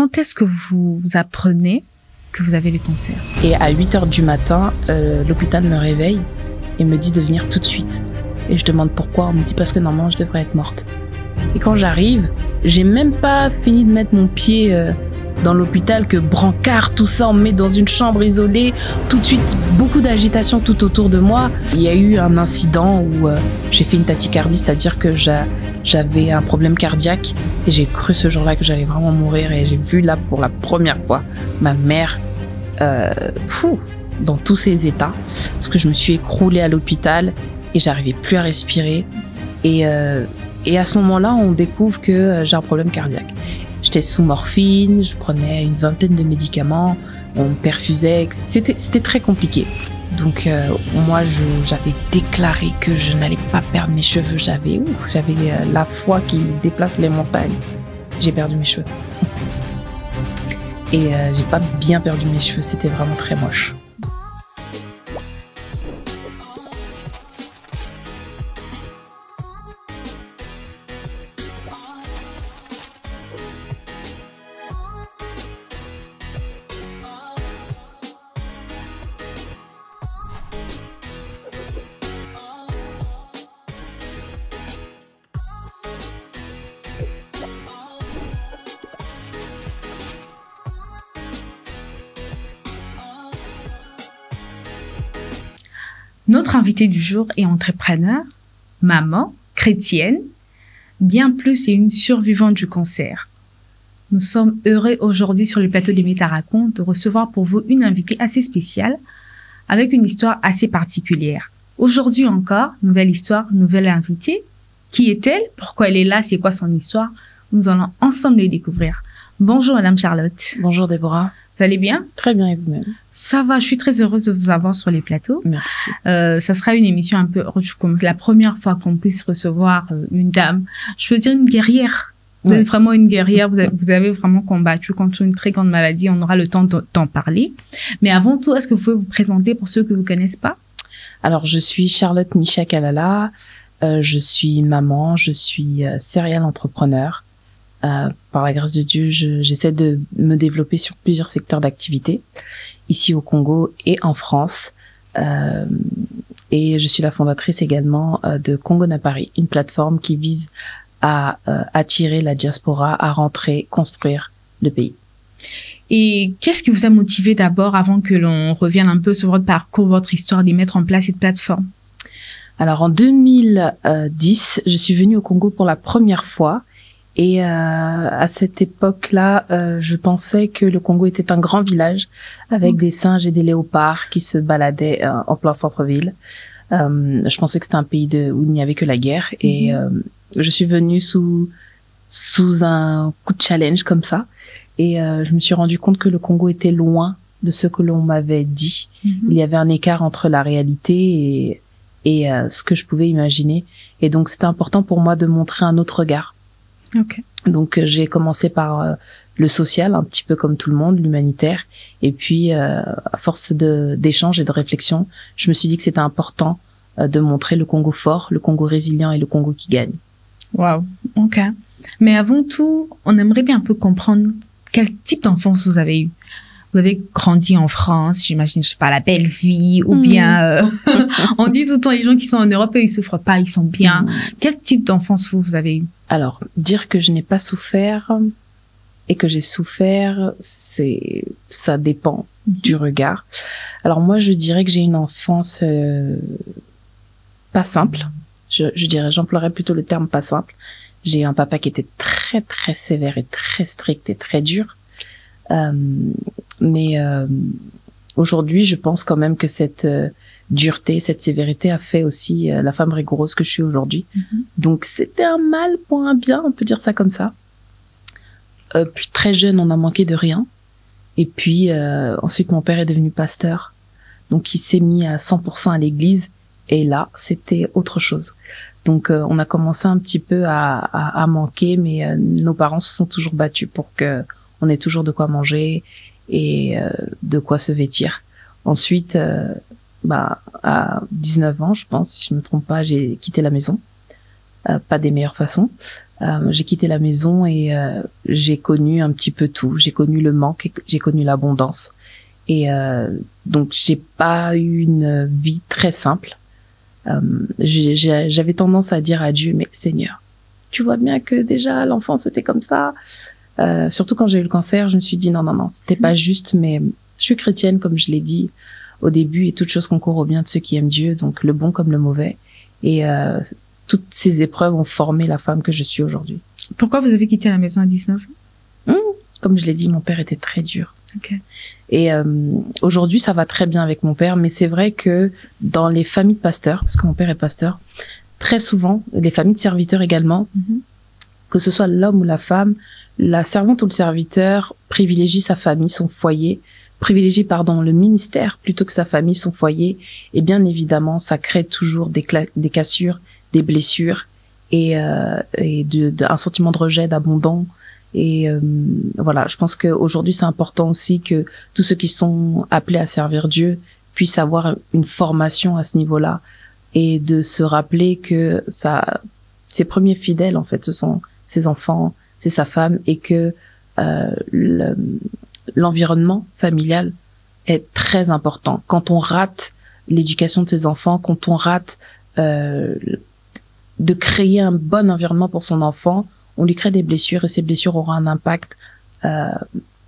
quand est-ce que vous apprenez que vous avez le cancer? Et à 8h du matin, l'hôpital me réveille et me dit de venir tout de suite. Et je demande pourquoi. On me dit parce que normalement je devrais être morte. Et quand j'arrive, j'ai même pas fini de mettre mon pied dans l'hôpital que brancard, tout ça, on me met dans une chambre isolée. Tout de suite, beaucoup d'agitation tout autour de moi. Il y a eu un incident où j'ai fait une tachycardie, c'est-à-dire que j'avais un problème cardiaque et j'ai cru ce jour-là que j'allais vraiment mourir. Et j'ai vu là pour la première fois ma mère dans tous ses états, parce que je me suis écroulée à l'hôpital et j'arrivais plus à respirer. Et à ce moment-là, on découvre que j'ai un problème cardiaque. J'étais sous morphine, je prenais une vingtaine de médicaments, on me perfusait, c'était très compliqué. Donc moi, j'avais déclaré que je n'allais pas perdre mes cheveux. J'avais la foi qui déplace les montagnes. J'ai perdu mes cheveux. Et j'ai pas bien perdu mes cheveux, c'était vraiment très moche. Notre invitée du jour est entrepreneur, maman, chrétienne, bien plus et une survivante du cancer. Nous sommes heureux aujourd'hui sur le plateau de Meta Raconte de recevoir pour vous une invitée assez spéciale avec une histoire assez particulière. Aujourd'hui encore, nouvelle histoire, nouvelle invitée. Qui est-elle? Pourquoi elle est là? C'est quoi son histoire? Nous allons ensemble les découvrir. Bonjour Madame Charlotte. Bonjour Déborah. Vous allez bien? Très bien, et vous-même? Ça va, je suis très heureuse de vous avoir sur les plateaux. Merci. Ça sera une émission un peu comme la première fois qu'on puisse recevoir une dame. Je peux dire une guerrière. Vous êtes vraiment une guerrière. Vous avez vraiment combattu contre une très grande maladie. On aura le temps d'en parler. Mais avant tout, est-ce que vous pouvez vous présenter pour ceux que vous connaissent pas? Alors, je suis Charlotte Micha-Kalala. Je suis maman. Je suis serial entrepreneur. Par la grâce de Dieu, j'essaie de me développer sur plusieurs secteurs d'activité, ici au Congo et en France. Et je suis la fondatrice également de Congo na Paris, une plateforme qui vise à attirer la diaspora à rentrer, construire le pays. Et qu'est-ce qui vous a motivé d'abord, avant que l'on revienne un peu sur votre parcours, votre histoire, de mettre en place cette plateforme? Alors en 2010, je suis venue au Congo pour la première fois. Et à cette époque-là, je pensais que le Congo était un grand village avec des singes et des léopards qui se baladaient en plein centre-ville. Je pensais que c'était un pays où il n'y avait que la guerre. Et je suis venue sous un coup de challenge comme ça. Et je me suis rendu compte que le Congo était loin de ce que l'on m'avait dit. Il y avait un écart entre la réalité et ce que je pouvais imaginer. Et donc, c'était important pour moi de montrer un autre regard. Okay. Donc j'ai commencé par le social, un petit peu comme tout le monde, l'humanitaire, et puis à force d'échanges et de réflexion, je me suis dit que c'était important de montrer le Congo fort, le Congo résilient et le Congo qui gagne. Waouh, ok. Mais avant tout, on aimerait bien un peu comprendre quel type d'enfance vous avez eu. Vous avez grandi en France, j'imagine, je sais pas, la belle vie, ou bien on dit tout le temps les gens qui sont en Europe, eux, ils souffrent pas, ils sont bien. Quel type d'enfance vous avez eu? Alors, dire que je n'ai pas souffert et que j'ai souffert, ça dépend du regard. Alors moi, je dirais que j'ai une enfance pas simple. Je dirais, j'emploierais plutôt le terme pas simple. J'ai eu un papa qui était très très sévère et très strict et très dur. Mais aujourd'hui, je pense quand même que cette dureté, cette sévérité a fait aussi la femme rigoureuse que je suis aujourd'hui. Donc c'était un mal pour un bien, on peut dire ça comme ça. Puis très jeune, on a manqué de rien. Et puis ensuite, mon père est devenu pasteur. Donc il s'est mis à 100% à l'église. Et là, c'était autre chose. Donc on a commencé un petit peu à manquer, mais nos parents se sont toujours battus pour que on ait toujours de quoi manger et de quoi se vêtir. Ensuite, à 19 ans, je pense, si je me trompe pas, j'ai quitté la maison. Pas des meilleures façons. J'ai quitté la maison et j'ai connu un petit peu tout. J'ai connu le manque, et j'ai connu l'abondance. Et donc j'ai pas eu une vie très simple. J'avais tendance à dire à Dieu, mais Seigneur, tu vois bien que déjà l'enfance était comme ça. Surtout quand j'ai eu le cancer, je me suis dit non, c'était pas juste, mais je suis chrétienne, comme je l'ai dit au début, et toute chose concourt au bien de ceux qui aiment Dieu, donc le bon comme le mauvais. Et toutes ces épreuves ont formé la femme que je suis aujourd'hui. Pourquoi vous avez quitté la maison à 19 ans? Comme je l'ai dit, mon père était très dur. Okay. Et aujourd'hui, ça va très bien avec mon père, mais c'est vrai que dans les familles de pasteurs, parce que mon père est pasteur, très souvent, les familles de serviteurs également, que ce soit l'homme ou la femme, la servante ou le serviteur privilégie sa famille, son foyer, privilégie, le ministère plutôt que sa famille, son foyer. Et bien évidemment, ça crée toujours des cassures, des blessures et un sentiment de rejet, d'abandon. Et voilà, je pense qu'aujourd'hui, c'est important aussi que tous ceux qui sont appelés à servir Dieu puissent avoir une formation à ce niveau-là et de se rappeler que ses premiers fidèles, en fait, ce sont ses enfants, c'est sa femme, et que l'environnement familial est très important. Quand on rate l'éducation de ses enfants, quand on rate de créer un bon environnement pour son enfant, on lui crée des blessures, et ces blessures auront un impact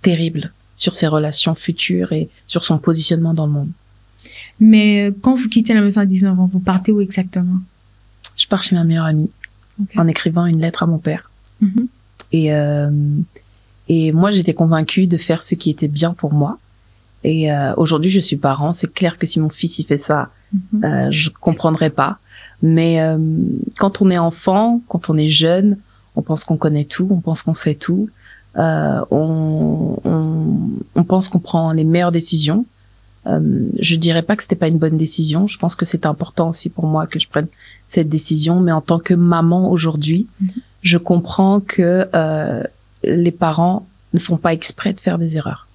terrible sur ses relations futures et sur son positionnement dans le monde. Mais quand vous quittez la maison à 19 ans, vous partez où exactement? Je pars chez ma meilleure amie, en écrivant une lettre à mon père. Et moi, j'étais convaincue de faire ce qui était bien pour moi. Et aujourd'hui, je suis parent. C'est clair que si mon fils il fait ça, je comprendrais pas. Mais quand on est enfant, quand on est jeune, on pense qu'on connaît tout, on pense qu'on sait tout, on pense qu'on prend les meilleures décisions. Je dirais pas que c'était pas une bonne décision. Je pense que c'est important aussi pour moi que je prenne cette décision. Mais en tant que maman aujourd'hui, je comprends que les parents ne font pas exprès de faire des erreurs,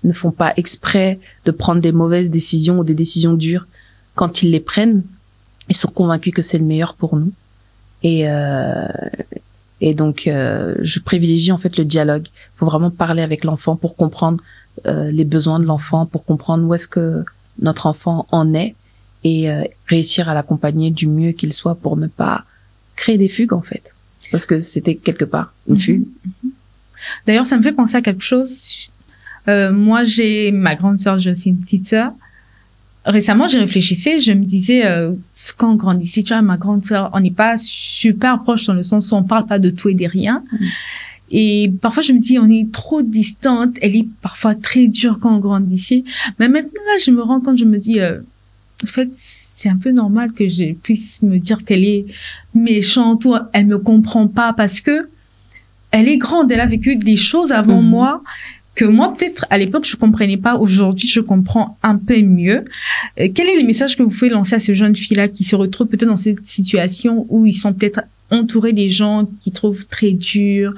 ne font pas exprès de prendre des mauvaises décisions ou des décisions dures. Quand ils les prennent, ils sont convaincus que c'est le meilleur pour nous. Et donc, je privilégie en fait le dialogue. Il faut vraiment parler avec l'enfant pour comprendre les besoins de l'enfant, pour comprendre où est-ce que notre enfant en est, et réussir à l'accompagner du mieux qu'il soit pour ne pas créer des fugues en fait. Parce que c'était quelque part une fugue. D'ailleurs, ça me fait penser à quelque chose. Moi, j'ai ma grande sœur, j'ai aussi une petite sœur. Récemment, je réfléchissais, je me disais, quand on grandissait, tu vois, ma grande sœur, on n'est pas super proches dans le sens où on parle pas de tout et de rien. Et parfois, je me dis, on est trop distante. Elle est parfois très dure quand on grandissait. Mais maintenant, là, je me rends compte, je me dis, en fait, c'est un peu normal que je puisse me dire qu'elle est méchante ou elle me comprend pas parce que elle est grande, elle a vécu des choses avant moi que moi, peut-être, à l'époque, je comprenais pas. Aujourd'hui, je comprends un peu mieux. Quel est le message que vous pouvez lancer à ces jeunes filles-là qui se retrouvent peut-être dans cette situation où ils sont peut-être entourés des gens qui trouvent très durs,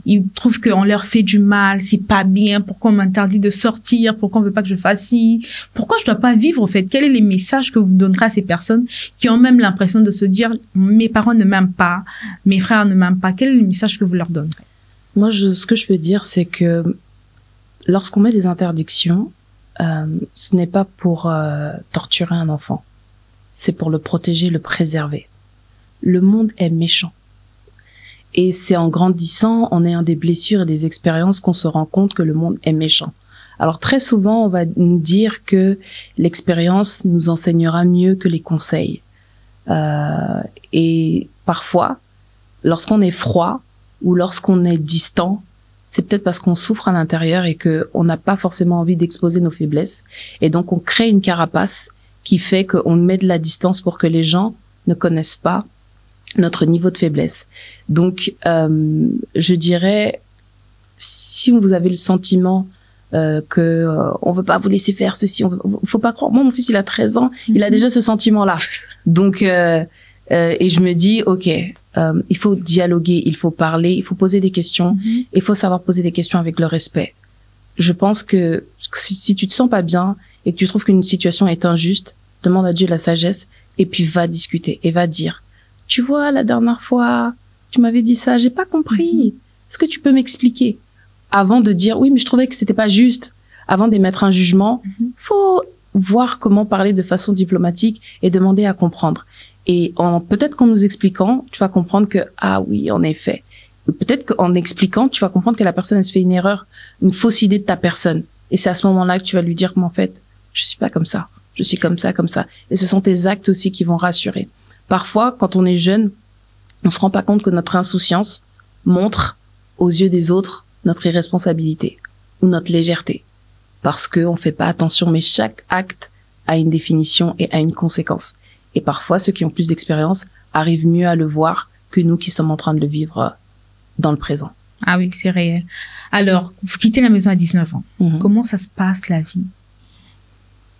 ils trouvent qu'on leur fait du mal, c'est pas bien, pourquoi on m'interdit de sortir, pourquoi on veut pas que je fasse ci, pourquoi je dois pas vivre, au fait? Quels sont les messages que vous donnerez à ces personnes qui ont même l'impression de se dire, mes parents ne m'aiment pas, mes frères ne m'aiment pas? Quel est le message que vous leur donnerez? Moi, ce que je peux dire, c'est que lorsqu'on met des interdictions, ce n'est pas pour torturer un enfant. C'est pour le protéger, le préserver. Le monde est méchant. Et c'est en grandissant, en ayant des blessures et des expériences qu'on se rend compte que le monde est méchant. Alors très souvent, on va nous dire que l'expérience nous enseignera mieux que les conseils. Et parfois, lorsqu'on est froid ou lorsqu'on est distant, c'est peut-être parce qu'on souffre à l'intérieur et que on n'a pas forcément envie d'exposer nos faiblesses. Et donc, on crée une carapace qui fait qu'on met de la distance pour que les gens ne connaissent pas notre niveau de faiblesse. Donc, je dirais, si vous avez le sentiment que on veut pas vous laisser faire ceci, faut pas croire. Moi, mon fils, il a 13 ans, il a déjà ce sentiment-là. Donc, et je me dis, ok, il faut dialoguer, il faut parler, il faut poser des questions, il faut savoir poser des questions avec le respect. Je pense que si tu te sens pas bien et que tu trouves qu'une situation est injuste, demande à Dieu la sagesse et puis va discuter et va dire, tu vois, la dernière fois, tu m'avais dit ça, j'ai pas compris. Est-ce que tu peux m'expliquer? Avant de dire, oui, mais je trouvais que c'était pas juste. Avant d'émettre un jugement, faut voir comment parler de façon diplomatique et demander à comprendre. Et peut-être qu'en nous expliquant, tu vas comprendre que, ah oui, en effet. Peut-être qu'en expliquant, tu vas comprendre que la personne, elle se fait une erreur, une fausse idée de ta personne. Et c'est à ce moment-là que tu vas lui dire, mais en fait, je suis pas comme ça. Je suis comme ça, comme ça. Et ce sont tes actes aussi qui vont rassurer. Parfois, quand on est jeune, on se rend pas compte que notre insouciance montre aux yeux des autres notre irresponsabilité ou notre légèreté. Parce qu'on fait pas attention, mais chaque acte a une définition et a une conséquence. Et parfois, ceux qui ont plus d'expérience arrivent mieux à le voir que nous qui sommes en train de le vivre dans le présent. Ah oui, c'est réel. Alors, vous quittez la maison à 19 ans. Comment ça se passe, la vie?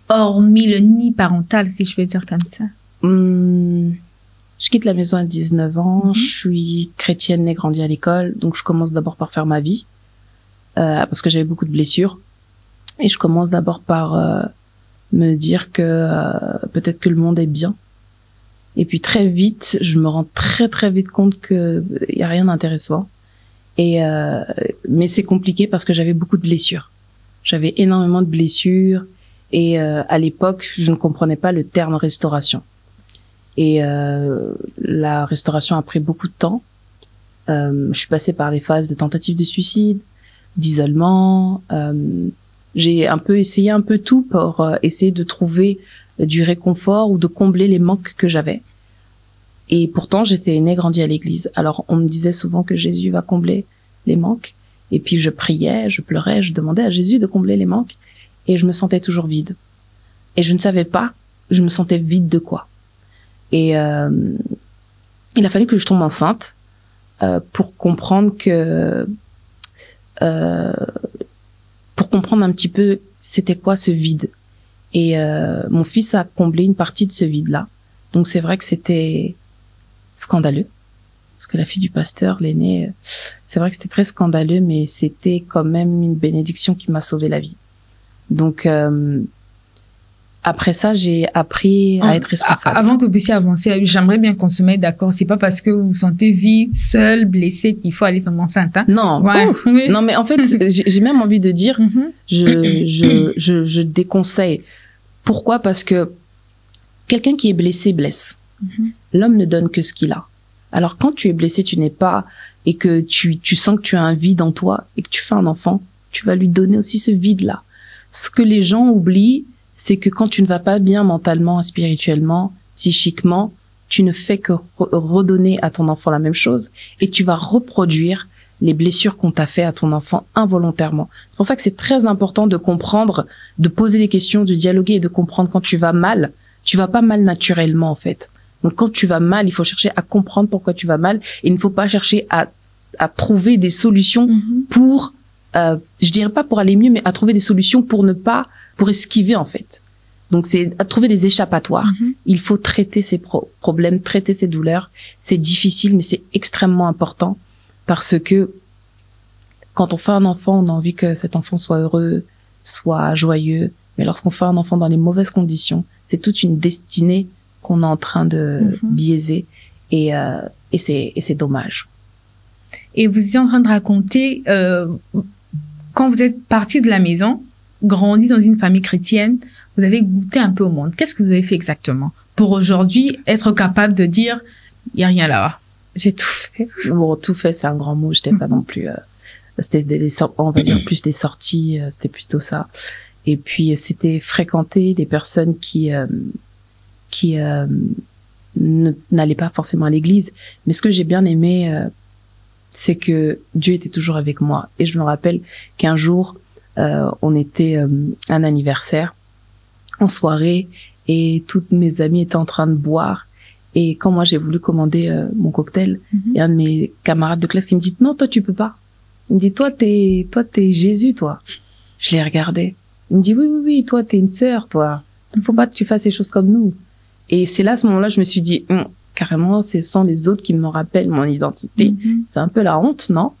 Hormis le nid parental, si je vais dire comme ça. Je quitte la maison à 19 ans. Je suis chrétienne, née, grandie à l'école. Donc, je commence d'abord par faire ma vie. Parce que j'avais beaucoup de blessures. Et je commence d'abord par me dire que peut-être que le monde est bien. Et puis très vite, je me rends très vite compte que y a rien d'intéressant. Et mais c'est compliqué parce que j'avais beaucoup de blessures. J'avais énormément de blessures et à l'époque, je ne comprenais pas le terme restauration. Et la restauration a pris beaucoup de temps. Je suis passée par des phases de tentative de suicide, d'isolement. J'ai essayé un peu tout pour essayer de trouver du réconfort ou de combler les manques que j'avais. Et pourtant, j'étais née, grandie à l'église. Alors, on me disait souvent que Jésus va combler les manques. Et puis, je priais, je pleurais, je demandais à Jésus de combler les manques. Et je me sentais toujours vide. Et je ne savais pas, je me sentais vide de quoi. Et il a fallu que je tombe enceinte pour comprendre pour comprendre un petit peu c'était quoi ce vide. Et mon fils a comblé une partie de ce vide-là. Donc c'est vrai que c'était scandaleux. Parce que la fille du pasteur, l'aînée, c'est vrai que c'était très scandaleux, mais c'était quand même une bénédiction qui m'a sauvé la vie. Donc après ça, j'ai appris à être responsable. Avant que vous puissiez avancer, j'aimerais bien qu'on se mette d'accord. C'est pas parce que vous vous sentez vide, seule, blessée qu'il faut aller tomber enceinte. Hein? Non, non, mais en fait, j'ai même envie de dire, je déconseille. Pourquoi? Parce que quelqu'un qui est blessé blesse. L'homme ne donne que ce qu'il a. Alors quand tu es blessé, tu n'es pas, et que tu sens que tu as un vide en toi et que tu fais un enfant, tu vas lui donner aussi ce vide-là. Ce que les gens oublient, c'est que quand tu ne vas pas bien mentalement, spirituellement, psychiquement, tu ne fais que redonner à ton enfant la même chose et tu vas reproduire les blessures qu'on t'a fait à ton enfant involontairement. C'est pour ça que c'est très important de comprendre, de poser des questions, de dialoguer et de comprendre quand tu vas mal. Tu vas pas mal naturellement, en fait. Donc, quand tu vas mal, il faut chercher à comprendre pourquoi tu vas mal et il ne faut pas chercher à trouver des solutions pour, je dirais pas pour aller mieux, mais à trouver des solutions pour esquiver, en fait. Donc, c'est à trouver des échappatoires. Il faut traiter ces problèmes, traiter ces douleurs. C'est difficile, mais c'est extrêmement important parce que quand on fait un enfant, on a envie que cet enfant soit heureux, soit joyeux. Mais lorsqu'on fait un enfant dans les mauvaises conditions, c'est toute une destinée qu'on est en train de biaiser et c'est dommage. Et vous étiez en train de raconter, quand vous êtes parti de la maison, grandi dans une famille chrétienne, vous avez goûté un peu au monde. Qu'est-ce que vous avez fait exactement pour aujourd'hui être capable de dire, il y a rien là-bas? J'ai tout fait. Bon, tout fait, c'est un grand mot. J'étais pas non plus, c'était on va dire plus des sorties, c'était plutôt ça. Et puis, c'était fréquenter des personnes qui n'allaient pas forcément à l'église. Mais ce que j'ai bien aimé, c'est que Dieu était toujours avec moi. Et je me rappelle qu'un jour, on était un anniversaire en soirée et toutes mes amies étaient en train de boire. Et quand moi j'ai voulu commander mon cocktail, il y a un de mes camarades de classe qui me dit non, toi tu peux pas. Il me dit toi t'es Jésus toi. Je les regardais. Il me dit oui, toi t'es une sœur toi. Il faut pas que tu fasses ces choses comme nous. Et c'est là à ce moment-là je me suis dit carrément ce sont les autres qui me rappellent mon identité. C'est un peu la honte, non?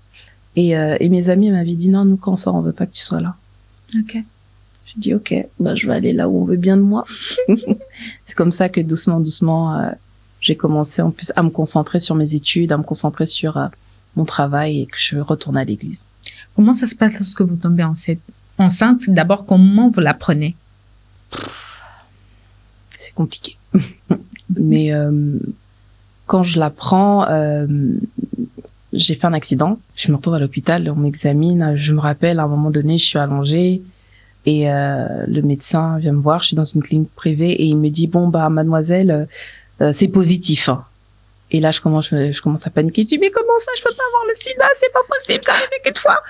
Et mes amis m'avaient dit non, nous quand on sort on veut pas que tu sois là. Ok. J'ai dit ok, je vais aller là où on veut bien de moi. C'est comme ça que doucement j'ai commencé en plus à me concentrer sur mes études, à me concentrer sur mon travail et que je retourne à l'église. Comment ça se passe lorsque vous tombez enceinte? D'abord, comment vous l'apprenez? C'est compliqué. Mais quand je l'apprends, j'ai fait un accident. Je me retrouve à l'hôpital, on m'examine. Je me rappelle, à un moment donné, je suis allongée et le médecin vient me voir. Je suis dans une clinique privée et il me dit, bon, bah, mademoiselle, c'est positif. Et là, je commence à paniquer. Je dis, mais comment ça, je peux pas avoir le sida? C'est pas possible, ça arrive qu'une fois.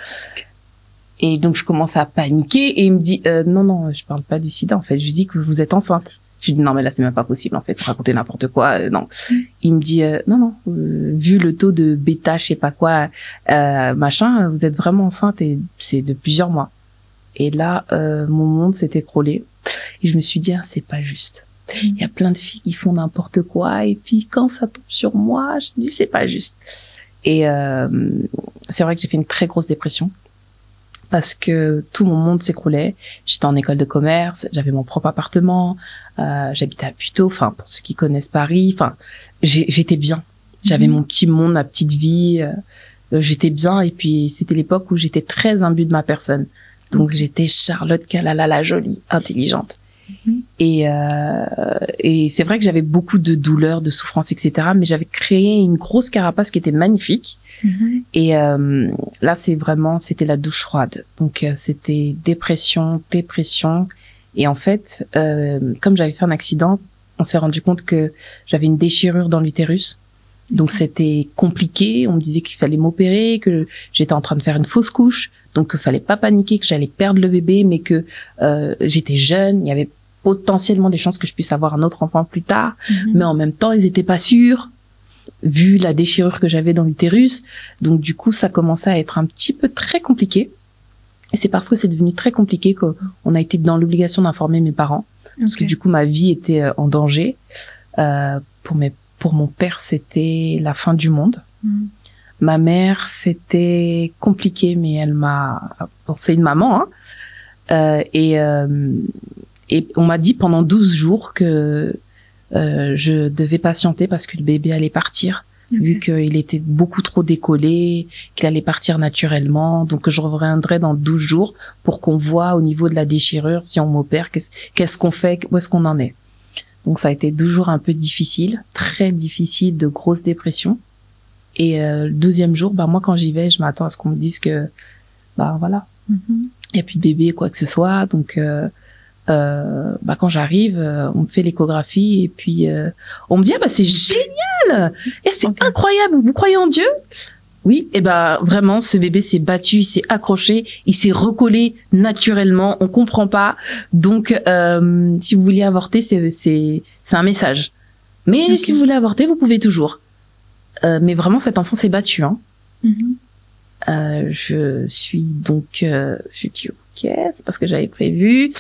Et donc, je commence à paniquer et il me dit, non, je parle pas du sida, en fait. Je lui dis que vous êtes enceinte. Je dis, non, mais là, c'est même pas possible, en fait. Vous racontez n'importe quoi, non. Il me dit, non, vu le taux de bêta, je sais pas quoi, machin, vous êtes vraiment enceinte et c'est de plusieurs mois. Et là, mon monde s'est écroulé. Et je me suis dit, c'est pas juste. Il y a plein de filles qui font n'importe quoi. Et puis, quand ça tombe sur moi, je me dis, c'est pas juste. Et c'est vrai que j'ai fait une très grosse dépression. Parce que tout mon monde s'écroulait. J'étais en école de commerce, j'avais mon propre appartement, j'habitais à Puteaux, enfin, pour ceux qui connaissent Paris, enfin, j'étais bien. J'avais mon petit monde, ma petite vie, j'étais bien, et puis c'était l'époque où j'étais très imbue de ma personne. Donc j'étais Charlotte Kalala, la jolie, intelligente. Et c'est vrai que j'avais beaucoup de douleurs, de souffrances, etc. Mais j'avais créé une grosse carapace qui était magnifique. Et là, c'était la douche froide. Donc c'était dépression. Et en fait, comme j'avais fait un accident, on s'est rendu compte que j'avais une déchirure dans l'utérus. Donc c'était compliqué. On me disait qu'il fallait m'opérer, que j'étais en train de faire une fausse couche, donc qu'il fallait pas paniquer, que j'allais perdre le bébé, mais que j'étais jeune. Il y avait potentiellement des chances que je puisse avoir un autre enfant plus tard, mais en même temps, ils étaient pas sûrs, vu la déchirure que j'avais dans l'utérus. Donc, du coup, ça commençait à être un petit peu très compliqué. Et c'est parce que c'est devenu très compliqué qu'on a été dans l'obligation d'informer mes parents. Parce que du coup, ma vie était en danger. Pour mon père, c'était la fin du monde. Ma mère, c'était compliqué, mais elle m'a... Bon, c'est une maman, hein. Et on m'a dit pendant 12 jours que je devais patienter parce que le bébé allait partir, vu qu'il était beaucoup trop décollé, qu'il allait partir naturellement. Donc, je reviendrai dans 12 jours pour qu'on voit au niveau de la déchirure, si on m'opère, qu'est-ce qu'on fait, où est-ce qu'on en est. Donc, ça a été 12 jours un peu difficiles, très difficiles, de grosses dépressions. Et le 12e jour, moi, quand j'y vais, je m'attends à ce qu'on me dise que, voilà, il n'y a plus de bébé, quoi que ce soit. Donc, quand j'arrive, on me fait l'échographie et puis on me dit c'est génial, et c'est incroyable. Vous croyez en Dieu? Oui. Et vraiment, ce bébé s'est battu, il s'est accroché, il s'est recollé naturellement. On comprend pas. Donc, si vous voulez avorter, c'est un message. Mais si vous voulez avorter, vous pouvez toujours. Mais vraiment, cet enfant s'est battu. Hein. Je suis donc, je dis ok, c'est pas ce que j'avais prévu.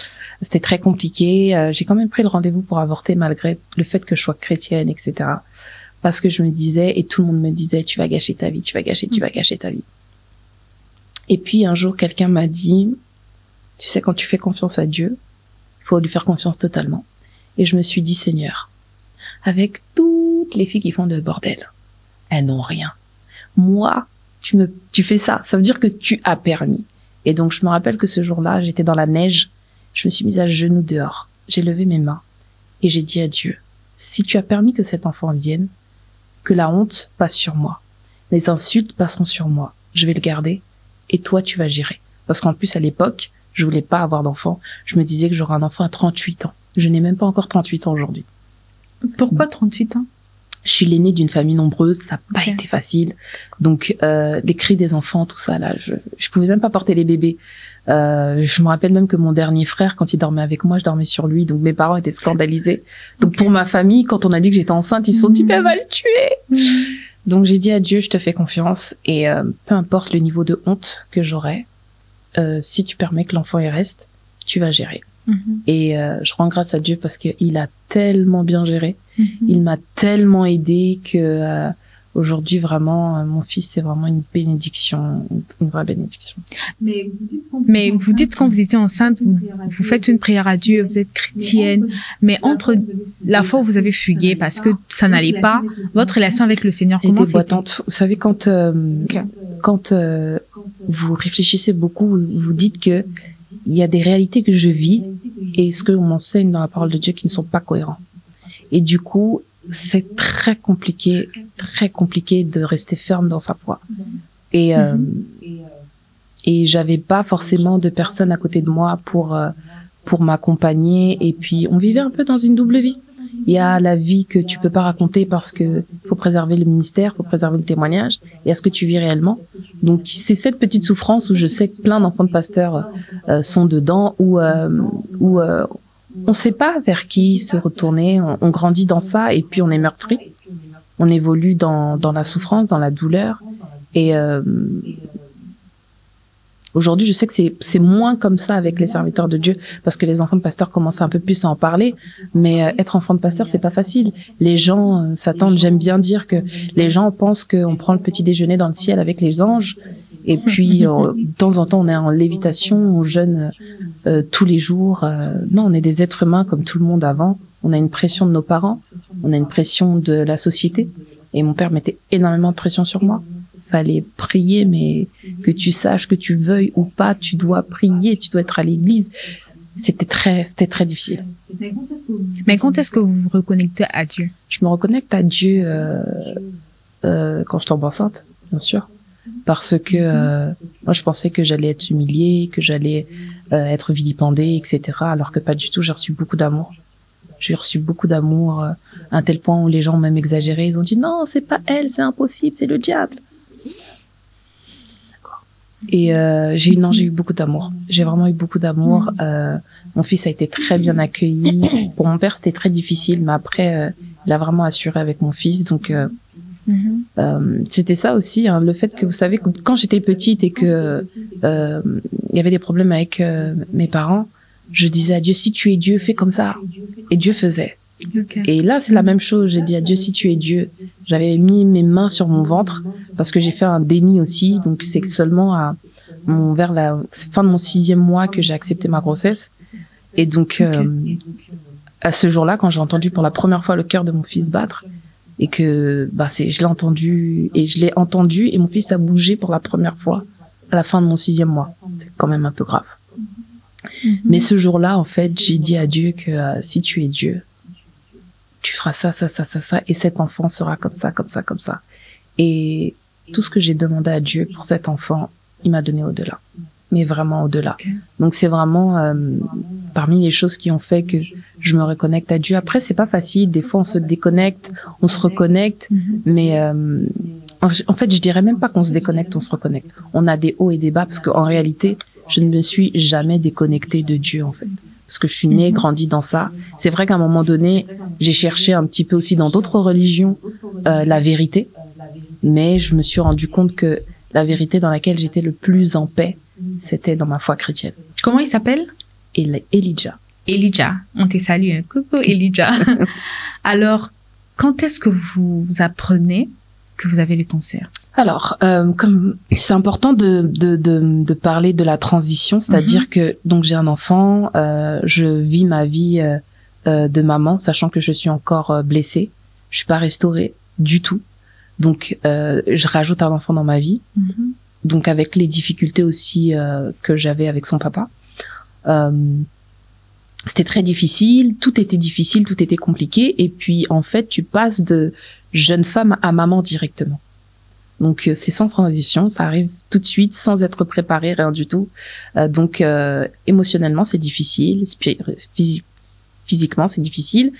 C'était très compliqué. J'ai quand même pris le rendez-vous pour avorter malgré le fait que je sois chrétienne, etc. Parce que je me disais, et tout le monde me disait, tu vas gâcher ta vie, tu vas gâcher ta vie. Et puis un jour, quelqu'un m'a dit, tu sais, quand tu fais confiance à Dieu, il faut lui faire confiance totalement. Et je me suis dit, Seigneur, avec toutes les filles qui font de bordel, elles n'ont rien. Moi, tu fais ça. Ça veut dire que tu as permis. Et donc, je me rappelle que ce jour-là, j'étais dans la neige. Je me suis mise à genoux dehors. J'ai levé mes mains et j'ai dit à Dieu, si tu as permis que cet enfant vienne, que la honte passe sur moi. Les insultes passeront sur moi. Je vais le garder et toi, tu vas gérer. Parce qu'en plus, à l'époque, je voulais pas avoir d'enfant. Je me disais que j'aurais un enfant à 38 ans. Je n'ai même pas encore 38 ans aujourd'hui. Pourquoi 38 ans? Je suis l'aînée d'une famille nombreuse, ça n'a pas été facile. Donc, les cris des enfants, tout ça, là, je pouvais même pas porter les bébés. Je me rappelle même que mon dernier frère, quand il dormait avec moi, je dormais sur lui. Donc, mes parents étaient scandalisés. Donc, pour ma famille, quand on a dit que j'étais enceinte, ils se sont dit, mais elle va le tuer. Donc, j'ai dit à Dieu, je te fais confiance. Et peu importe le niveau de honte que j'aurai, si tu permets que l'enfant y reste, tu vas gérer. Et je rends grâce à Dieu parce qu'il a tellement bien géré. Il m'a tellement aidé que Aujourd'hui, vraiment, mon fils, c'est vraiment une bénédiction, une vraie bénédiction. Mais vous dites quand vous étiez enceinte, vous faites une prière à Dieu, vous êtes chrétienne, mais entre la fois où vous avez fugué parce que ça n'allait pas, votre relation avec le Seigneur, comment c'était? Boitante. Vous savez, quand vous réfléchissez beaucoup, vous dites que il y a des réalités que je vis et ce que l'on m'enseigne dans la parole de Dieu qui ne sont pas cohérents. Et du coup, c'est très compliqué de rester ferme dans sa foi. Et j'avais pas forcément de personnes à côté de moi pour m'accompagner. Et puis, on vivait un peu dans une double vie. Il y a la vie que tu peux pas raconter parce que faut préserver le ministère, faut préserver le témoignage. Et à ce que tu vis réellement. Donc, c'est cette petite souffrance où je sais que plein d'enfants de pasteurs sont dedans, où on sait pas vers qui se retourner, on grandit dans ça et puis on est meurtri. On évolue dans la souffrance, dans la douleur. Et aujourd'hui, je sais que c'est moins comme ça avec les serviteurs de Dieu parce que les enfants de pasteurs commencent un peu plus à en parler. Mais être enfant de pasteur, c'est pas facile. Les gens s'attendent, j'aime bien dire que les gens pensent qu'on prend le petit déjeuner dans le ciel avec les anges. Et puis, de temps en temps, on est en lévitation, on jeûne tous les jours. Non, on est des êtres humains comme tout le monde avant. On a une pression de nos parents, on a une pression de la société. Et mon père mettait énormément de pression sur moi. Fallait prier, mais que tu saches, que tu veuilles ou pas, tu dois prier, tu dois être à l'église. C'était très difficile. Mais quand est-ce que vous vous reconnectez à Dieu? Je me reconnecte à Dieu quand je tombe enceinte, bien sûr. Parce que moi je pensais que j'allais être humiliée, que j'allais être vilipendée, etc. Alors que pas du tout. J'ai reçu beaucoup d'amour. J'ai reçu beaucoup d'amour à un tel point où les gens ont même exagéré. Ils ont dit non, c'est pas elle, c'est impossible, c'est le diable. Et j'ai eu beaucoup d'amour. J'ai vraiment eu beaucoup d'amour. Mon fils a été très bien accueilli. Pour mon père, c'était très difficile, mais après, il a vraiment assuré avec mon fils. Donc c'était ça aussi, hein, le fait que vous savez quand j'étais petite et que il y avait des problèmes avec mes parents, je disais à Dieu, si tu es Dieu, fais comme ça. Et Dieu faisait. Okay. Et là, c'est la même chose. J'ai dit à Dieu, si tu es Dieu. J'avais mis mes mains sur mon ventre parce que j'ai fait un déni aussi. Donc, c'est seulement vers la fin de mon 6e mois que j'ai accepté ma grossesse. Et donc, à ce jour-là, quand j'ai entendu pour la première fois le cœur de mon fils battre, et que je l'ai entendu et mon fils a bougé pour la première fois à la fin de mon 6e mois. C'est quand même un peu grave. Mais ce jour-là, en fait, j'ai dit à Dieu que si tu es Dieu, tu feras ça, et cet enfant sera comme ça. Et tout ce que j'ai demandé à Dieu pour cet enfant, il m'a donné au-delà. Mais vraiment au-delà. Okay. Donc c'est vraiment parmi les choses qui ont fait que je me reconnecte à Dieu. Après, c'est pas facile. Des fois, on se déconnecte, on se reconnecte. Mais en fait, je dirais même pas qu'on se déconnecte, on se reconnecte. On a des hauts et des bas parce qu'en réalité, je ne me suis jamais déconnectée de Dieu, en fait. Parce que je suis née, grandie dans ça. C'est vrai qu'à un moment donné, j'ai cherché un petit peu aussi dans d'autres religions la vérité. Mais je me suis rendu compte que la vérité dans laquelle j'étais le plus en paix, c'était dans ma foi chrétienne. Comment il s'appelle? Elijah. Elijah, on te salue. Hein. Coucou Elijah. Alors, quand est-ce que vous apprenez que vous avez le cancer? Alors, comme c'est important de parler de la transition, c'est-à-dire que donc j'ai un enfant, je vis ma vie de maman, sachant que je suis encore blessée, je suis pas restaurée du tout, donc je rajoute un enfant dans ma vie, donc avec les difficultés aussi que j'avais avec son papa. C'était très difficile, tout était compliqué, et puis en fait tu passes de jeune femme à maman directement. Donc c'est sans transition, ça arrive tout de suite, sans être préparé, rien du tout. Donc émotionnellement c'est difficile, physiquement c'est difficile,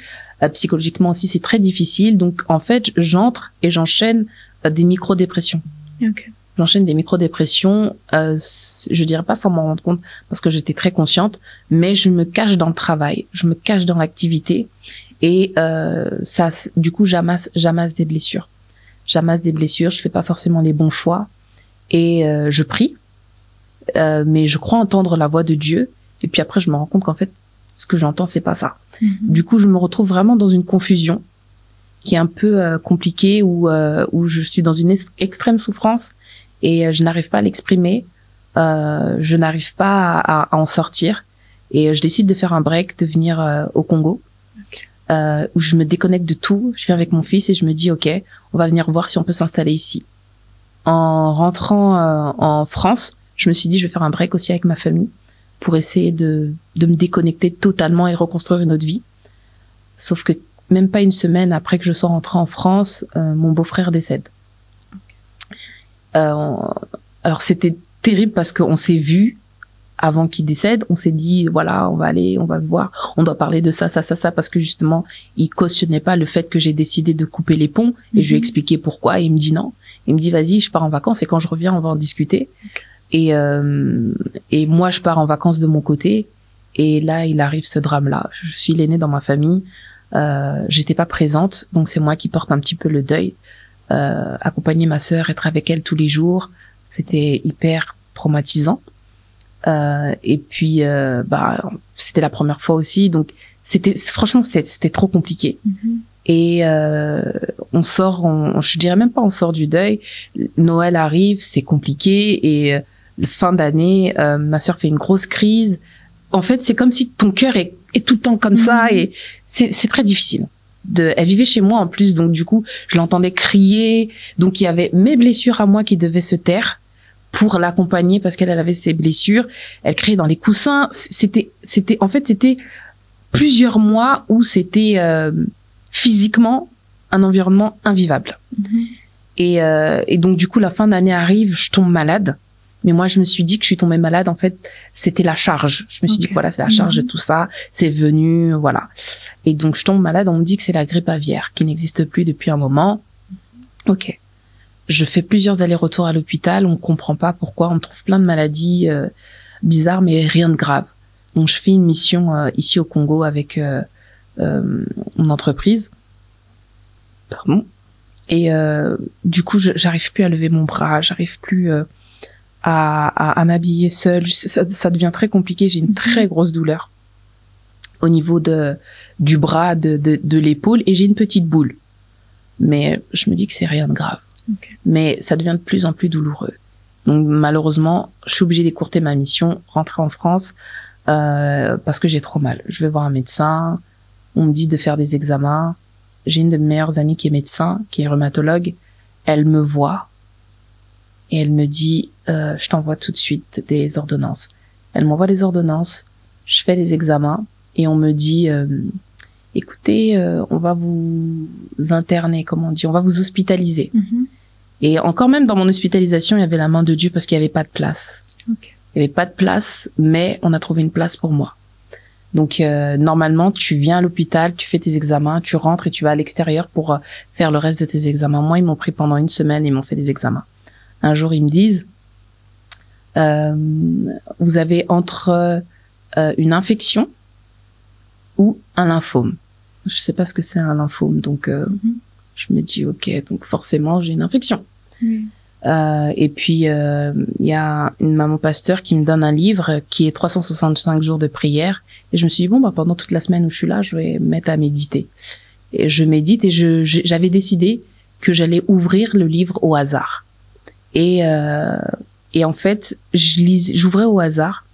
psychologiquement aussi c'est très difficile. Donc en fait j'entre et j'enchaîne des micro-dépressions. Okay. J'enchaîne des micro-dépressions, je dirais pas sans m'en rendre compte parce que j'étais très consciente, mais je me cache dans le travail, je me cache dans l'activité et ça, du coup j'amasse des blessures. Je fais pas forcément les bons choix et je prie, mais je crois entendre la voix de Dieu. Et puis après, je me rends compte qu'en fait, ce que j'entends, c'est pas ça. Du coup, je me retrouve vraiment dans une confusion qui est un peu compliqué, où je suis dans une extrême souffrance et je n'arrive pas à l'exprimer, je n'arrive pas à en sortir, et je décide de faire un break, de venir au Congo, où je me déconnecte de tout. Je viens avec mon fils et je me dis ok, on va venir voir si on peut s'installer ici. En rentrant en France, je me suis dit je vais faire un break aussi avec ma famille pour essayer de me déconnecter totalement et reconstruire une autre vie. Sauf que même pas une semaine après que je sois rentrée en France, mon beau-frère décède. Alors c'était terrible parce qu'on s'est vu avant qu'il décède. On s'est dit voilà, on va aller, on va se voir, on doit parler de ça, parce que justement il cautionnait pas le fait que j'ai décidé de couper les ponts, et je lui ai expliqué pourquoi, et il me dit non. Il me dit vas-y, je pars en vacances et quand je reviens on va en discuter. Et moi je pars en vacances de mon côté, et là il arrive ce drame-là. Je suis l'aînée dans ma famille, j'étais pas présente, donc c'est moi qui porte un petit peu le deuil. Accompagner ma sœur, être avec elle tous les jours, c'était hyper traumatisant. Et puis c'était la première fois aussi, donc franchement c'était trop compliqué. Et on sort, je dirais même pas on sort du deuil, Noël arrive, c'est compliqué, et fin d'année, ma sœur fait une grosse crise. En fait, c'est comme si ton cœur est tout le temps comme ça, et c'est très difficile. Elle vivait chez moi en plus, donc du coup, je l'entendais crier. Donc il y avait mes blessures à moi qui devaient se taire pour l'accompagner, parce qu'elle avait ses blessures. Elle criait dans les coussins. C'était plusieurs mois où c'était physiquement un environnement invivable. Et donc du coup, la fin d'année arrive, je tombe malade. Mais moi, je me suis dit que je suis tombée malade. En fait, c'était la charge. Je me suis dit que voilà, c'est la charge de tout ça. C'est venu, voilà. Et donc, je tombe malade. On me dit que c'est la grippe aviaire, qui n'existe plus depuis un moment. Ok. Je fais plusieurs allers-retours à l'hôpital. On comprend pas pourquoi. On trouve plein de maladies bizarres, mais rien de grave. Donc, je fais une mission ici au Congo avec mon entreprise. Pardon. Et du coup, j'arrive plus à lever mon bras. J'arrive plus à m'habiller seule. Ça devient très compliqué. J'ai une très grosse douleur au niveau du bras, de l'épaule, et j'ai une petite boule. Mais je me dis que c'est rien de grave. Mais ça devient de plus en plus douloureux. Donc malheureusement, je suis obligée d'écourter ma mission, rentrer en France, parce que j'ai trop mal. Je vais voir un médecin. On me dit de faire des examens. J'ai une de mes meilleures amies qui est médecin, qui est rhumatologue. Elle me voit et elle me dit je t'envoie tout de suite des ordonnances. Elle m'envoie des ordonnances, je fais des examens et on me dit écoutez, on va vous interner, comme on dit, on va vous hospitaliser. Et encore même dans mon hospitalisation, il y avait la main de Dieu, parce qu'il n'y avait pas de place. Il n'y avait pas de place, mais on a trouvé une place pour moi. Donc normalement, tu viens à l'hôpital, tu fais tes examens, tu rentres et tu vas à l'extérieur pour faire le reste de tes examens. Moi, ils m'ont pris pendant une semaine, ils m'ont fait des examens. Un jour, ils me disent vous avez entre une infection ou un lymphome. Je sais pas ce que c'est un lymphome, donc je me dis ok, donc forcément j'ai une infection. Et puis il y a une maman pasteur qui me donne un livre qui est 365 jours de prière, et je me suis dit bon pendant toute la semaine où je suis là, je vais me mettre à méditer. Et je médite, et j'avais décidé que j'allais ouvrir le livre au hasard. Et en fait, j'ouvrais au hasard,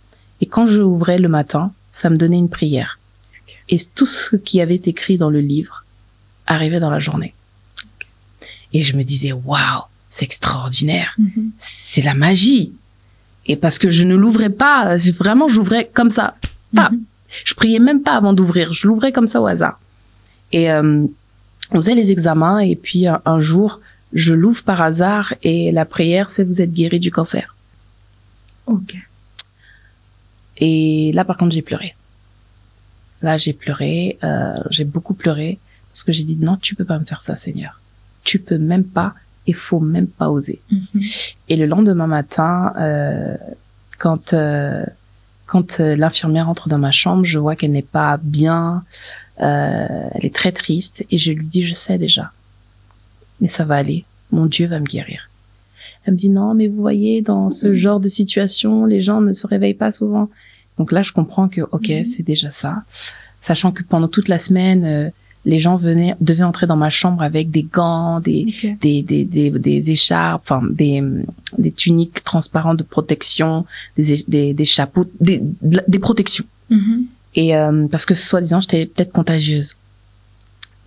et quand je ouvrais le matin, ça me donnait une prière. Et tout ce qui avait été écrit dans le livre arrivait dans la journée. Et je me disais, waouh, c'est extraordinaire. C'est la magie. Et parce que je ne l'ouvrais pas, vraiment, j'ouvrais comme ça. Je priais même pas avant d'ouvrir, je l'ouvrais comme ça au hasard. Et on faisait les examens, et puis un jour, je l'ouvre par hasard, et la prière, c'est vous êtes guéri du cancer. Et là, par contre, j'ai pleuré. Là, j'ai pleuré, j'ai beaucoup pleuré, parce que j'ai dit non, tu peux pas me faire ça, Seigneur. Tu peux même pas, il faut même pas oser. Et le lendemain matin, quand l'infirmière entre dans ma chambre, je vois qu'elle n'est pas bien, elle est très triste, et je lui dis, je sais déjà, mais ça va aller, mon Dieu va me guérir. Elle me dit non, mais vous voyez, dans ce genre de situation, les gens ne se réveillent pas souvent. Donc là, je comprends que ok, c'est déjà ça, sachant que pendant toute la semaine, les gens devaient entrer dans ma chambre avec des gants, des écharpes, enfin des tuniques transparentes de protection, des chapeaux, des protections. Et parce que soi-disant j'étais peut-être contagieuse.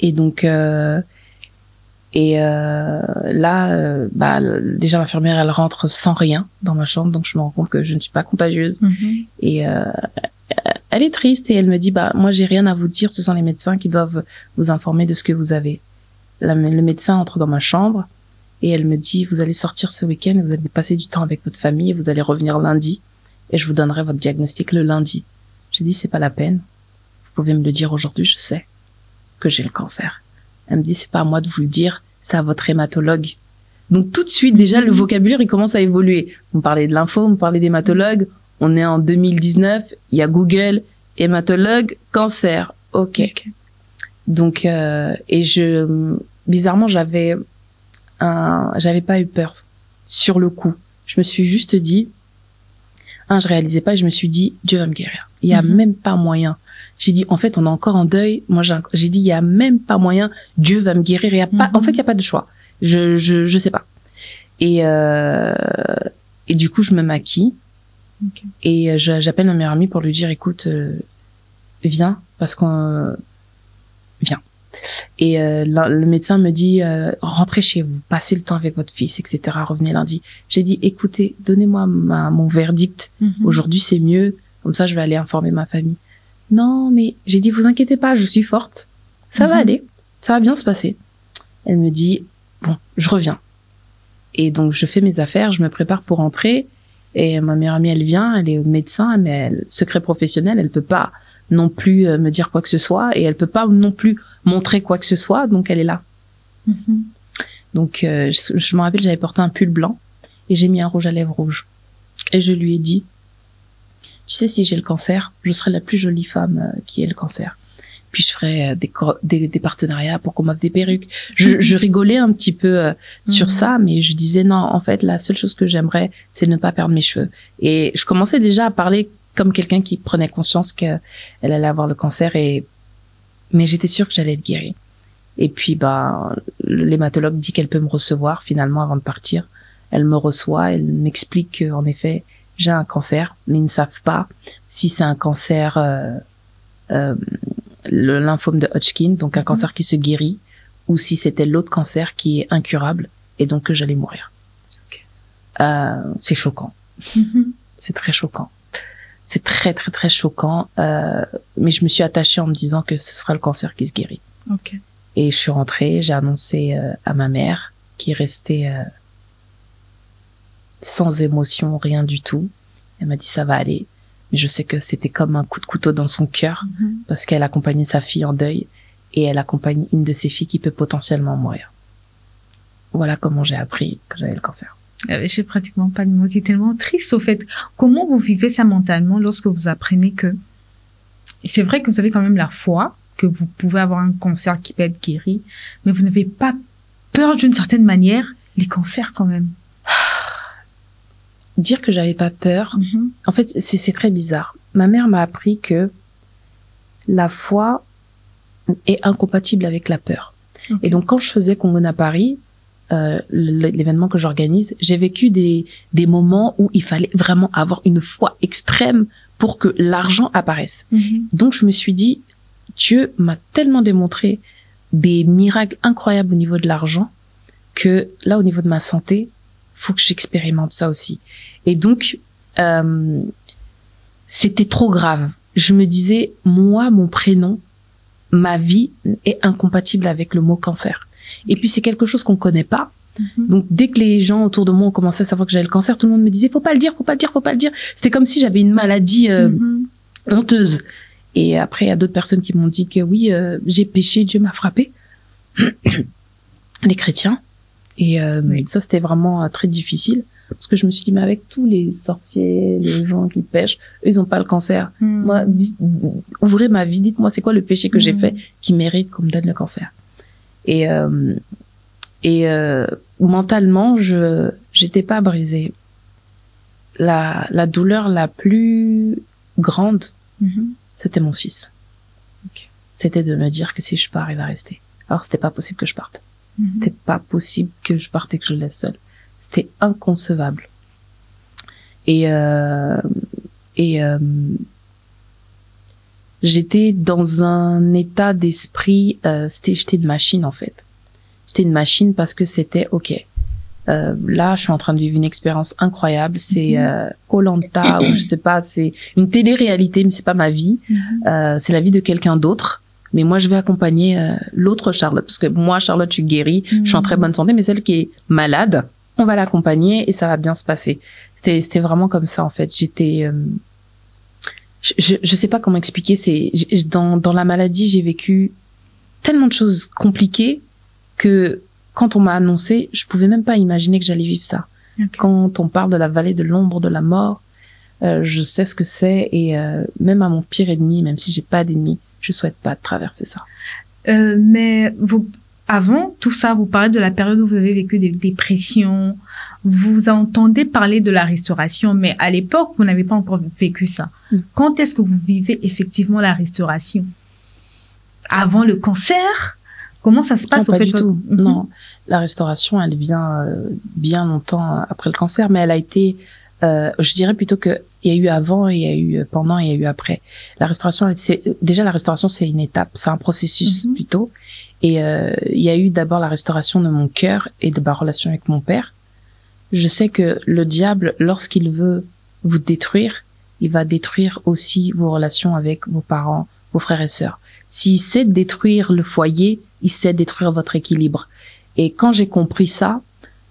Et donc déjà l'infirmière elle rentre sans rien dans ma chambre, donc je me rends compte que je ne suis pas contagieuse. Et elle est triste et elle me dit moi j'ai rien à vous dire, ce sont les médecins qui doivent vous informer de ce que vous avez. Le médecin entre dans ma chambre et elle me dit vous allez sortir ce week-end et vous allez passer du temps avec votre famille et vous allez revenir lundi et je vous donnerai votre diagnostic le lundi. J'ai dit c'est pas la peine, vous pouvez me le dire aujourd'hui, je sais que j'ai le cancer. Elle me dit c'est pas à moi de vous le dire, c'est à votre hématologue. Donc tout de suite déjà le vocabulaire il commence à évoluer. On parlait de l'info, on parlait d'hématologue. On est en 2019, il y a Google, hématologue, cancer. Ok. Donc bizarrement j'avais pas eu peur sur le coup. Je me suis juste dit je réalisais pas et je me suis dit Dieu va me guérir. Il y a même pas moyen. J'ai dit en fait on est encore en deuil. Moi j'ai dit il y a même pas moyen, Dieu va me guérir, il y a pas en fait il y a pas de choix. Je sais pas. Et du coup je me maquille. Et j'appelle ma meilleure amie pour lui dire écoute viens parce qu'on viens. Et le médecin me dit rentrez chez vous, passez le temps avec votre fils, etc. Revenez lundi. J'ai dit écoutez, donnez-moi mon verdict. Aujourd'hui c'est mieux, comme ça je vais aller informer ma famille. Non mais j'ai dit vous inquiétez pas, je suis forte, ça va aller, ça va bien se passer. Elle me dit bon je reviens. Et donc je fais mes affaires, je me prépare pour rentrer. Et ma meilleure amie, elle vient, elle est médecin, mais secret professionnel, elle peut pas non plus me dire quoi que ce soit et elle peut pas non plus montrer quoi que ce soit, donc elle est là. Donc je me rappelle, j'avais porté un pull blanc et j'ai mis un rouge à lèvres rouge. Et je lui ai dit, tu sais, si j'ai le cancer, je serai la plus jolie femme qui ait le cancer. Puis je ferai des partenariats pour qu'on m'offre des perruques. Je rigolais un petit peu sur ça, mais je disais non, en fait, la seule chose que j'aimerais, c'est de ne pas perdre mes cheveux. Et je commençais déjà à parler comme quelqu'un qui prenait conscience qu'elle allait avoir le cancer mais j'étais sûre que j'allais être guérie. Et puis, l'hématologue dit qu'elle peut me recevoir finalement avant de partir. Elle me reçoit, elle m'explique qu'en effet, j'ai un cancer, mais ils ne savent pas si c'est un cancer, le lymphome de Hodgkin, donc un cancer qui se guérit, ou si c'était l'autre cancer qui est incurable et donc que j'allais mourir. C'est choquant. C'est très choquant. C'est très très très choquant. Mais je me suis attachée en me disant que ce sera le cancer qui se guérit. Et je suis rentrée, j'ai annoncé à ma mère qui est restée sans émotion, rien du tout. Elle m'a dit ça va aller. Mais je sais que c'était comme un coup de couteau dans son cœur parce qu'elle accompagnait sa fille en deuil et elle accompagne une de ses filles qui peut potentiellement mourir. Voilà comment j'ai appris que j'avais le cancer. J'ai pratiquement pas de mots, c'est tellement triste au fait. Comment vous vivez ça mentalement lorsque vous apprenez que... C'est vrai que vous avez quand même la foi que vous pouvez avoir un cancer qui peut être guéri, mais vous n'avez pas peur d'une certaine manière, les cancers quand même. Dire que j'avais pas peur, en fait, c'est très bizarre. Ma mère m'a appris que la foi est incompatible avec la peur. Et donc, quand je faisais Congo à Paris, l'événement que j'organise, j'ai vécu des moments où il fallait vraiment avoir une foi extrême pour que l'argent apparaisse. Donc, je me suis dit, Dieu m'a tellement démontré des miracles incroyables au niveau de l'argent que là, au niveau de ma santé, faut que j'expérimente ça aussi. Et donc, c'était trop grave. Je me disais, moi, mon prénom, ma vie est incompatible avec le mot cancer. Et puis, c'est quelque chose qu'on connaît pas. Donc, dès que les gens autour de moi ont commencé à savoir que j'avais le cancer, tout le monde me disait, faut pas le dire, faut pas le dire, faut pas le dire. C'était comme si j'avais une maladie honteuse. Et après, il y a d'autres personnes qui m'ont dit que oui, j'ai péché, Dieu m'a frappé. Les chrétiens. Et ça, c'était vraiment très difficile. Parce que je me suis dit, mais avec tous les sorciers, les gens qui pêchent, eux, ils ont pas le cancer. Moi, ouvrez ma vie, dites-moi, c'est quoi le péché que j'ai fait qui mérite qu'on me donne le cancer? Et mentalement, j'étais pas brisée. La douleur la plus grande, c'était mon fils. c'était de me dire que si je pars, il va rester. Alors, c'était pas possible que je parte. C'était pas possible que je parte et que je le laisse seul. C'était inconcevable. J'étais dans un état d'esprit, j'étais une machine en fait. J'étais une machine parce que c'était ok. Là, je suis en train de vivre une expérience incroyable. C'est Koh-Lanta ou je sais pas, c'est une télé-réalité, mais c'est pas ma vie. C'est la vie de quelqu'un d'autre. Mais moi, je vais accompagner l'autre Charlotte, parce que moi, Charlotte, je suis guérie, je suis en très bonne santé, mais celle qui est malade, on va l'accompagner et ça va bien se passer. C'était vraiment comme ça en fait. J'étais, je sais pas comment expliquer. Dans la maladie, j'ai vécu tellement de choses compliquées que quand on m'a annoncé, je pouvais même pas imaginer que j'allais vivre ça. Okay. Quand on parle de la vallée de l'ombre de la mort, je sais ce que c'est et même à mon pire ennemi, même si j'ai pas d'ennemi, je souhaite pas traverser ça. Mais avant tout ça, vous parlez de la période où vous avez vécu des dépressions. Vous entendez parler de la restauration, mais à l'époque, vous n'avez pas encore vécu ça. Quand est-ce que vous vivez effectivement la restauration? Avant le cancer? Comment ça se passe non, au fait? Pas du tout. Non, la restauration, elle vient bien longtemps après le cancer, mais elle a été, je dirais plutôt que il y a eu avant, il y a eu pendant, il y a eu après. La restauration, déjà la restauration, c'est une étape, c'est un processus plutôt. Et il y a eu d'abord la restauration de mon cœur et de ma relation avec mon père. Je sais que le diable, lorsqu'il veut vous détruire, il va détruire aussi vos relations avec vos parents, vos frères et sœurs. S'il sait détruire le foyer, il sait détruire votre équilibre. Et quand j'ai compris ça,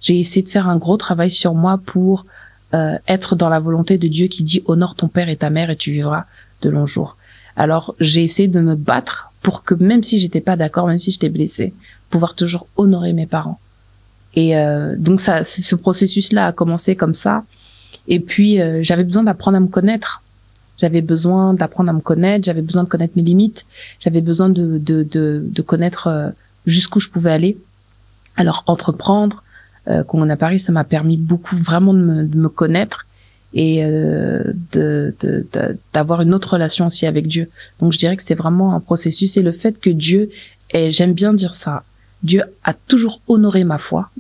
j'ai essayé de faire un gros travail sur moi pour être dans la volonté de Dieu qui dit « Honore ton père et ta mère et tu vivras de longs jours ». Alors, j'ai essayé de me battre pour que même si j'étais pas d'accord, même si j'étais blessée, pouvoir toujours honorer mes parents. Et donc ça, ce processus-là a commencé comme ça. Et puis, j'avais besoin d'apprendre à me connaître. J'avais besoin d'apprendre à me connaître, j'avais besoin de connaître mes limites, j'avais besoin de connaître jusqu'où je pouvais aller. Alors, entreprendre, quand on est à Paris, ça m'a permis beaucoup vraiment de me connaître et d'avoir une autre relation aussi avec Dieu. Donc, je dirais que c'était vraiment un processus. Et le fait que Dieu, et j'aime bien dire ça, Dieu a toujours honoré ma foi.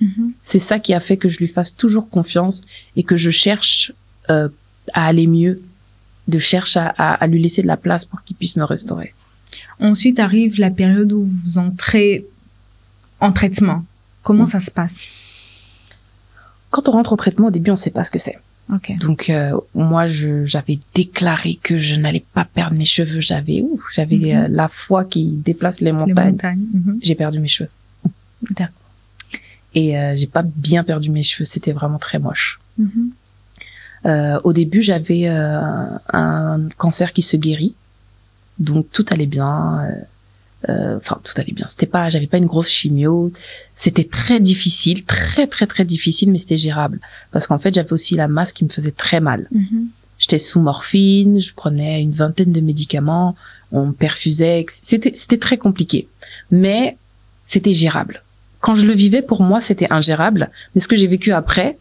C'est ça qui a fait que je lui fasse toujours confiance et que je cherche à aller mieux, de chercher à lui laisser de la place pour qu'il puisse me restaurer. Ensuite arrive la période où vous entrez en traitement. Comment ça se passe? Quand on rentre en traitement, au début, on ne sait pas ce que c'est. Okay. Donc, moi, j'avais déclaré que je n'allais pas perdre mes cheveux. J'avais la foi qui déplace les montagnes. J'ai perdu mes cheveux. D'accord. Et j'ai pas bien perdu mes cheveux. C'était vraiment très moche. Au début, j'avais un cancer qui se guérit, donc tout allait bien. Enfin, tout allait bien. J'avais pas une grosse chimio. C'était très difficile, très difficile, mais c'était gérable parce qu'en fait, j'avais aussi la masse qui me faisait très mal. J'étais sous morphine, je prenais une 20aine de médicaments, on me perfusait. C'était très compliqué, mais c'était gérable. Quand je le vivais, pour moi, c'était ingérable, mais ce que j'ai vécu après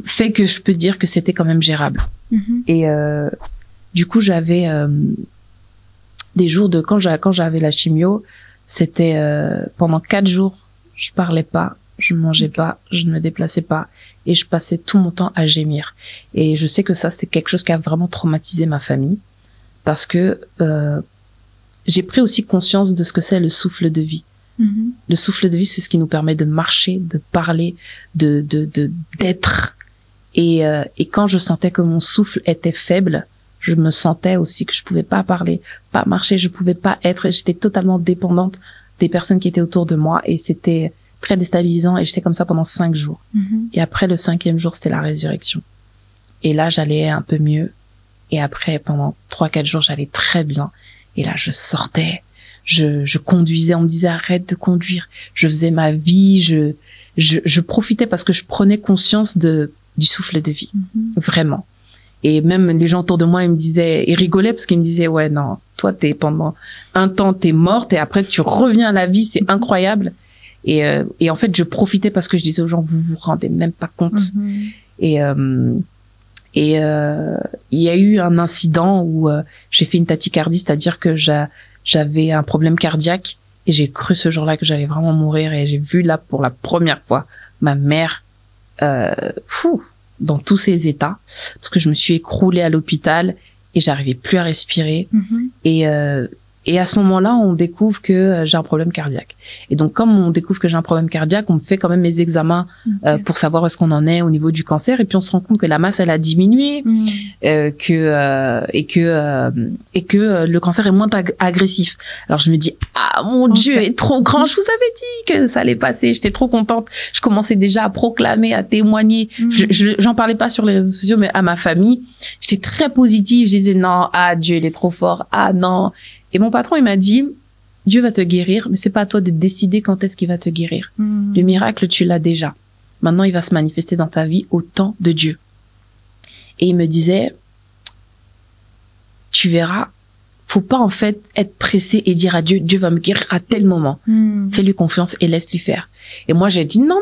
fait que je peux dire que c'était quand même gérable. Et du coup, j'avais des jours de quand j'avais la chimio, c'était pendant 4 jours, je parlais pas, je mangeais pas, je ne me déplaçais pas et je passais tout mon temps à gémir. Et je sais que ça, c'était quelque chose qui a vraiment traumatisé ma famille parce que j'ai pris aussi conscience de ce que c'est le souffle de vie. Le souffle de vie, c'est ce qui nous permet de marcher, de parler, d'être. Et quand je sentais que mon souffle était faible, je me sentais aussi que je pouvais pas parler, pas marcher, je pouvais pas être. J'étais totalement dépendante des personnes qui étaient autour de moi et c'était très déstabilisant et j'étais comme ça pendant 5 jours. Et après le 5e jour, c'était la résurrection. Et là, j'allais un peu mieux. Et après, pendant 3-4 jours, j'allais très bien. Et là, je sortais. Je conduisais, on me disait arrête de conduire. Je faisais ma vie, je profitais parce que je prenais conscience du souffle de vie. Vraiment. Et même les gens autour de moi, ils me disaient, ils rigolaient parce qu'ils me disaient ouais, non, toi, pendant un temps, t'es morte et après tu reviens à la vie, c'est incroyable. Et en fait, je profitais parce que je disais aux gens, vous vous rendez même pas compte. Et il y a eu un incident où j'ai fait une tachycardie, c'est-à-dire que j'avais un problème cardiaque et j'ai cru ce jour-là que j'allais vraiment mourir et j'ai vu là pour la première fois ma mère dans tous ses états parce que je me suis écroulée à l'hôpital et j'arrivais plus à respirer et à ce moment-là, on découvre que j'ai un problème cardiaque. Et donc, comme on découvre que j'ai un problème cardiaque, on me fait quand même mes examens pour savoir où est-ce qu'on en est au niveau du cancer. Et puis, on se rend compte que la masse, elle a diminué, que le cancer est moins agressif. Alors, je me dis, ah, mon Dieu, est trop grand. Je vous avais dit que ça allait passer. J'étais trop contente. Je commençais déjà à proclamer, à témoigner. J'en parlais pas sur les réseaux sociaux, mais à ma famille. J'étais très positive. Je disais, non, ah, Dieu, il est trop fort. Ah, non. Et mon patron, il m'a dit, Dieu va te guérir, mais c'est pas à toi de décider quand est-ce qu'il va te guérir. Le miracle, tu l'as déjà. Maintenant, il va se manifester dans ta vie au temps de Dieu. Et il me disait, tu verras, faut pas en fait être pressé et dire à Dieu, Dieu va me guérir à tel moment. Fais-lui confiance et laisse-lui faire. Et moi, j'ai dit, non,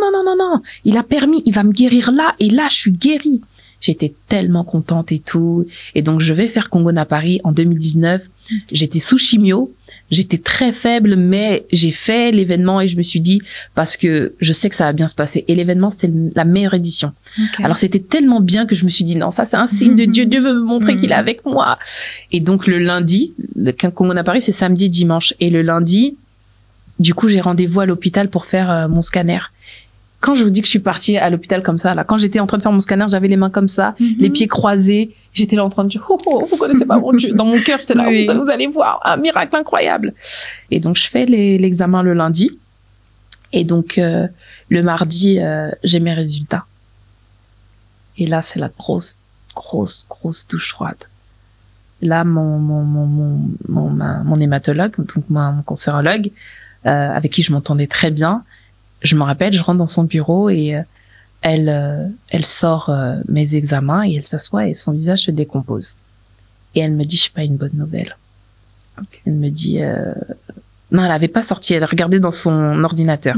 il a permis, il va me guérir là, et là, je suis guérie. J'étais tellement contente et tout. Et donc, je vais faire Congo-Na Paris en 2019. J'étais sous chimio, j'étais très faible, mais j'ai fait l'événement et je me suis dit, parce que je sais que ça va bien se passer. Et l'événement, c'était la meilleure édition. Alors, c'était tellement bien que je me suis dit, non, ça, c'est un signe de Dieu. Dieu veut me montrer qu'il est avec moi. Et donc, le lundi, le Congo-Na Paris, c'est samedi et dimanche. Et le lundi, du coup, j'ai rendez-vous à l'hôpital pour faire mon scanner. Quand je vous dis que je suis partie à l'hôpital comme ça, là, quand j'étais en train de faire mon scanner, j'avais les mains comme ça, les pieds croisés. J'étais là en train de dire, vous connaissez pas mon Dieu. Dans mon cœur, j'étais là, vous allez voir, un miracle incroyable. Et donc, je fais l'examen le lundi. Et donc, le mardi, j'ai mes résultats. Et là, c'est la grosse douche froide. Là, mon hématologue, donc mon cancérologue, avec qui je m'entendais très bien, je me rappelle, je rentre dans son bureau et elle sort mes examens et elle s'assoit et son visage se décompose. Et elle me dit, je suis pas une bonne nouvelle. Elle me dit, non, elle avait pas sorti, elle regardait dans son ordinateur.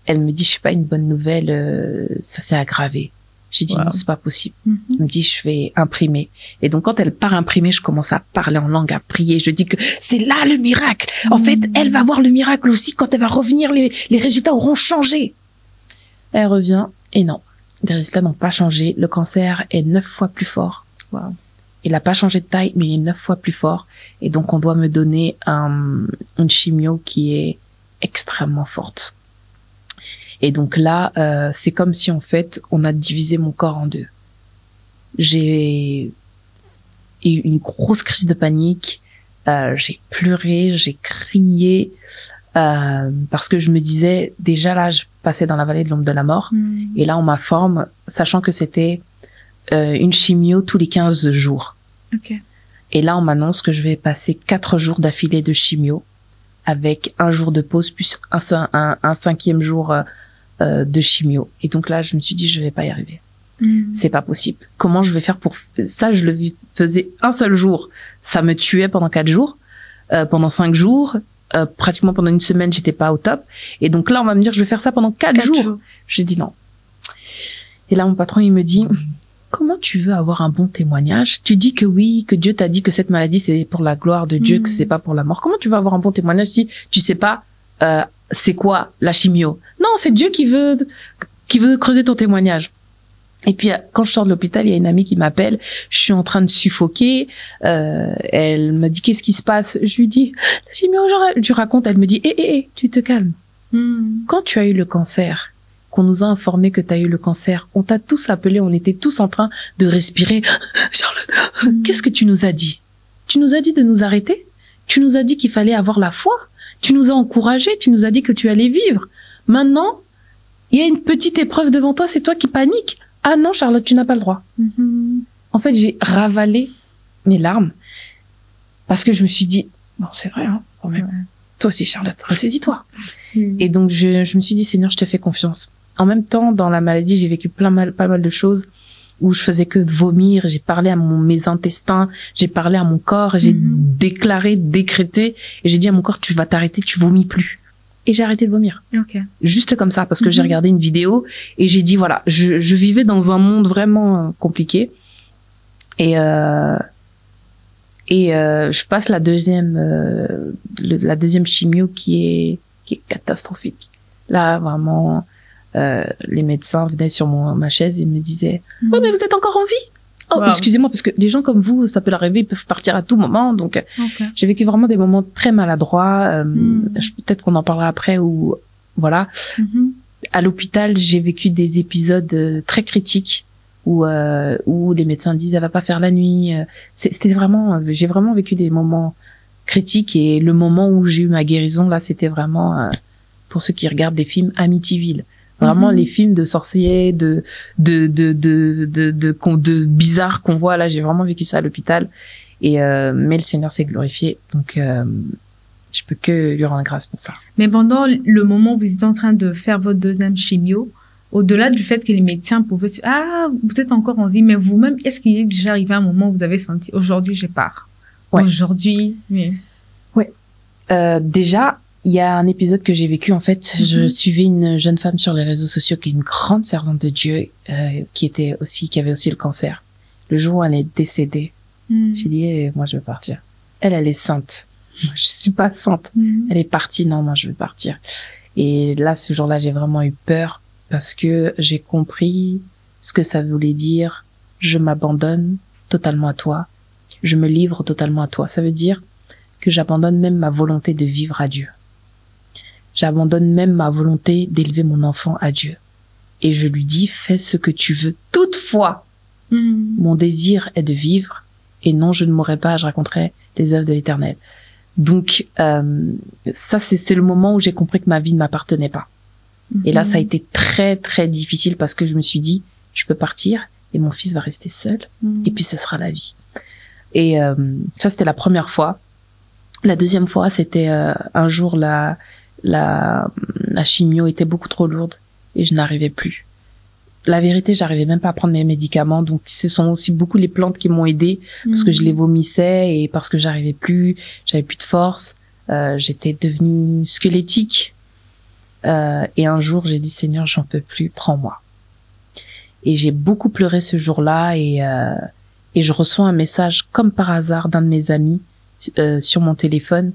Elle me dit, je suis pas une bonne nouvelle, ça s'est aggravé. J'ai dit, non, c'est pas possible. Elle me dit, je vais imprimer. Et donc, quand elle part imprimer, je commence à parler en langue, à prier. Je dis que c'est là le miracle. En fait, elle va voir le miracle aussi. Quand elle va revenir, les résultats auront changé. Elle revient et non, les résultats n'ont pas changé. Le cancer est 9 fois plus fort. Il n'a pas changé de taille, mais il est 9 fois plus fort. Et donc, on doit me donner une chimio qui est extrêmement forte. Et donc là, c'est comme si en fait, on a divisé mon corps en deux. J'ai eu une grosse crise de panique. J'ai pleuré, j'ai crié parce que je me disais déjà là, je passais dans la vallée de l'ombre de la mort. Et là, on m'informe, sachant que c'était une chimio tous les 15 jours. Et là, on m'annonce que je vais passer 4 jours d'affilée de chimio avec un jour de pause plus un 5e jour de chimio. Et donc là, je me suis dit, je vais pas y arriver. C'est pas possible. Comment je vais faire pour ça? Je le faisais un seul jour. Ça me tuait pendant 4 jours. Pendant 5 jours, pratiquement pendant une semaine, j'étais pas au top. Et donc là, on va me dire, je vais faire ça pendant 4 jours. J'ai dit non. Et là, mon patron, il me dit, comment tu veux avoir un bon témoignage? Tu dis que oui, que Dieu t'a dit que cette maladie, c'est pour la gloire de Dieu, que c'est pas pour la mort. Comment tu veux avoir un bon témoignage si tu sais pas c'est quoi la chimio? Non, c'est Dieu qui veut creuser ton témoignage. Et puis, quand je sors de l'hôpital, il y a une amie qui m'appelle. Je suis en train de suffoquer. Elle me dit, qu'est-ce qui se passe? Je lui dis, la chimio, je lui raconte. Elle me dit, tu te calmes. Quand tu as eu le cancer, qu'on nous a informé que tu as eu le cancer, on t'a tous appelé, on était tous en train de respirer. Charlotte, qu'est-ce que tu nous as dit? Tu nous as dit de nous arrêter? Tu nous as dit qu'il fallait avoir la foi? Tu nous as encouragés? Tu nous as dit que tu allais vivre? Maintenant, il y a une petite épreuve devant toi, c'est toi qui paniques. Ah non, Charlotte, tu n'as pas le droit. En fait, j'ai ravalé mes larmes parce que je me suis dit, bon, c'est vrai, hein, quand même. Toi aussi, Charlotte, ressaisis-toi. Et donc, je me suis dit, Seigneur, je te fais confiance. En même temps, dans la maladie, j'ai vécu pas mal de choses où je faisais que de vomir. J'ai parlé à mes intestins, j'ai parlé à mon corps, j'ai décrété, et j'ai dit à mon corps, tu vas t'arrêter, tu vomis plus. Et j'ai arrêté de vomir. Juste comme ça, parce que j'ai regardé une vidéo et j'ai dit, voilà, je vivais dans un monde vraiment compliqué. Et Et je passe la deuxième chimio qui est catastrophique. Là, vraiment, les médecins venaient sur ma chaise et me disaient « Oh, mais vous êtes encore en vie !» Oh, wow. Excusez-moi, parce que des gens comme vous, ça peut l'arriver, ils peuvent partir à tout moment. Donc, j'ai vécu vraiment des moments très maladroits. Peut-être qu'on en parlera après ou voilà. À l'hôpital, j'ai vécu des épisodes très critiques où les médecins disent elle va pas faire la nuit. C'était vraiment, j'ai vraiment vécu des moments critiques et le moment où j'ai eu ma guérison là, c'était vraiment pour ceux qui regardent des films Amityville. Vraiment les films de sorciers, de bizarres qu'on voit là, j'ai vraiment vécu ça à l'hôpital. Et mais le Seigneur s'est glorifié, donc je peux que lui rendre grâce pour ça. Mais pendant le moment où vous étiez en train de faire votre deuxième chimio, au-delà du fait que les médecins pouvaient se dire, ah, vous êtes encore en vie, mais vous-même, est-ce qu'il est déjà arrivé un moment où vous avez senti, aujourd'hui, je pars? Ouais. Aujourd'hui, oui. Ouais. Déjà, il y a un épisode que j'ai vécu, en fait, je suivais une jeune femme sur les réseaux sociaux qui est une grande servante de Dieu, qui avait aussi le cancer. Le jour où elle est décédée, j'ai dit, moi, je veux partir. Elle est sainte. Moi, je suis pas sainte. Elle est partie, non, moi, je veux partir. Et là, ce jour-là, j'ai vraiment eu peur parce que j'ai compris ce que ça voulait dire. Je m'abandonne totalement à toi. Je me livre totalement à toi. Ça veut dire que j'abandonne même ma volonté de vivre à Dieu. J'abandonne même ma volonté d'élever mon enfant à Dieu. Et je lui dis, fais ce que tu veux. Toutefois, mon désir est de vivre et non, je ne mourrai pas, je raconterai les œuvres de l'Éternel. Donc, ça, c'est le moment où j'ai compris que ma vie ne m'appartenait pas. Et là, ça a été très, très difficile parce que je me suis dit, je peux partir et mon fils va rester seul et puis ce sera la vie. Et ça, c'était la première fois. La deuxième fois, c'était un jour, la chimio était beaucoup trop lourde et je n'arrivais plus. La vérité, j'arrivais même pas à prendre mes médicaments, donc ce sont aussi beaucoup les plantes qui m'ont aidée parce que je les vomissais et parce que j'avais plus de force. J'étais devenue squelettique. Et un jour, j'ai dit, Seigneur, j'en peux plus, prends-moi. Et j'ai beaucoup pleuré ce jour-là et je reçois un message comme par hasard d'un de mes amis sur mon téléphone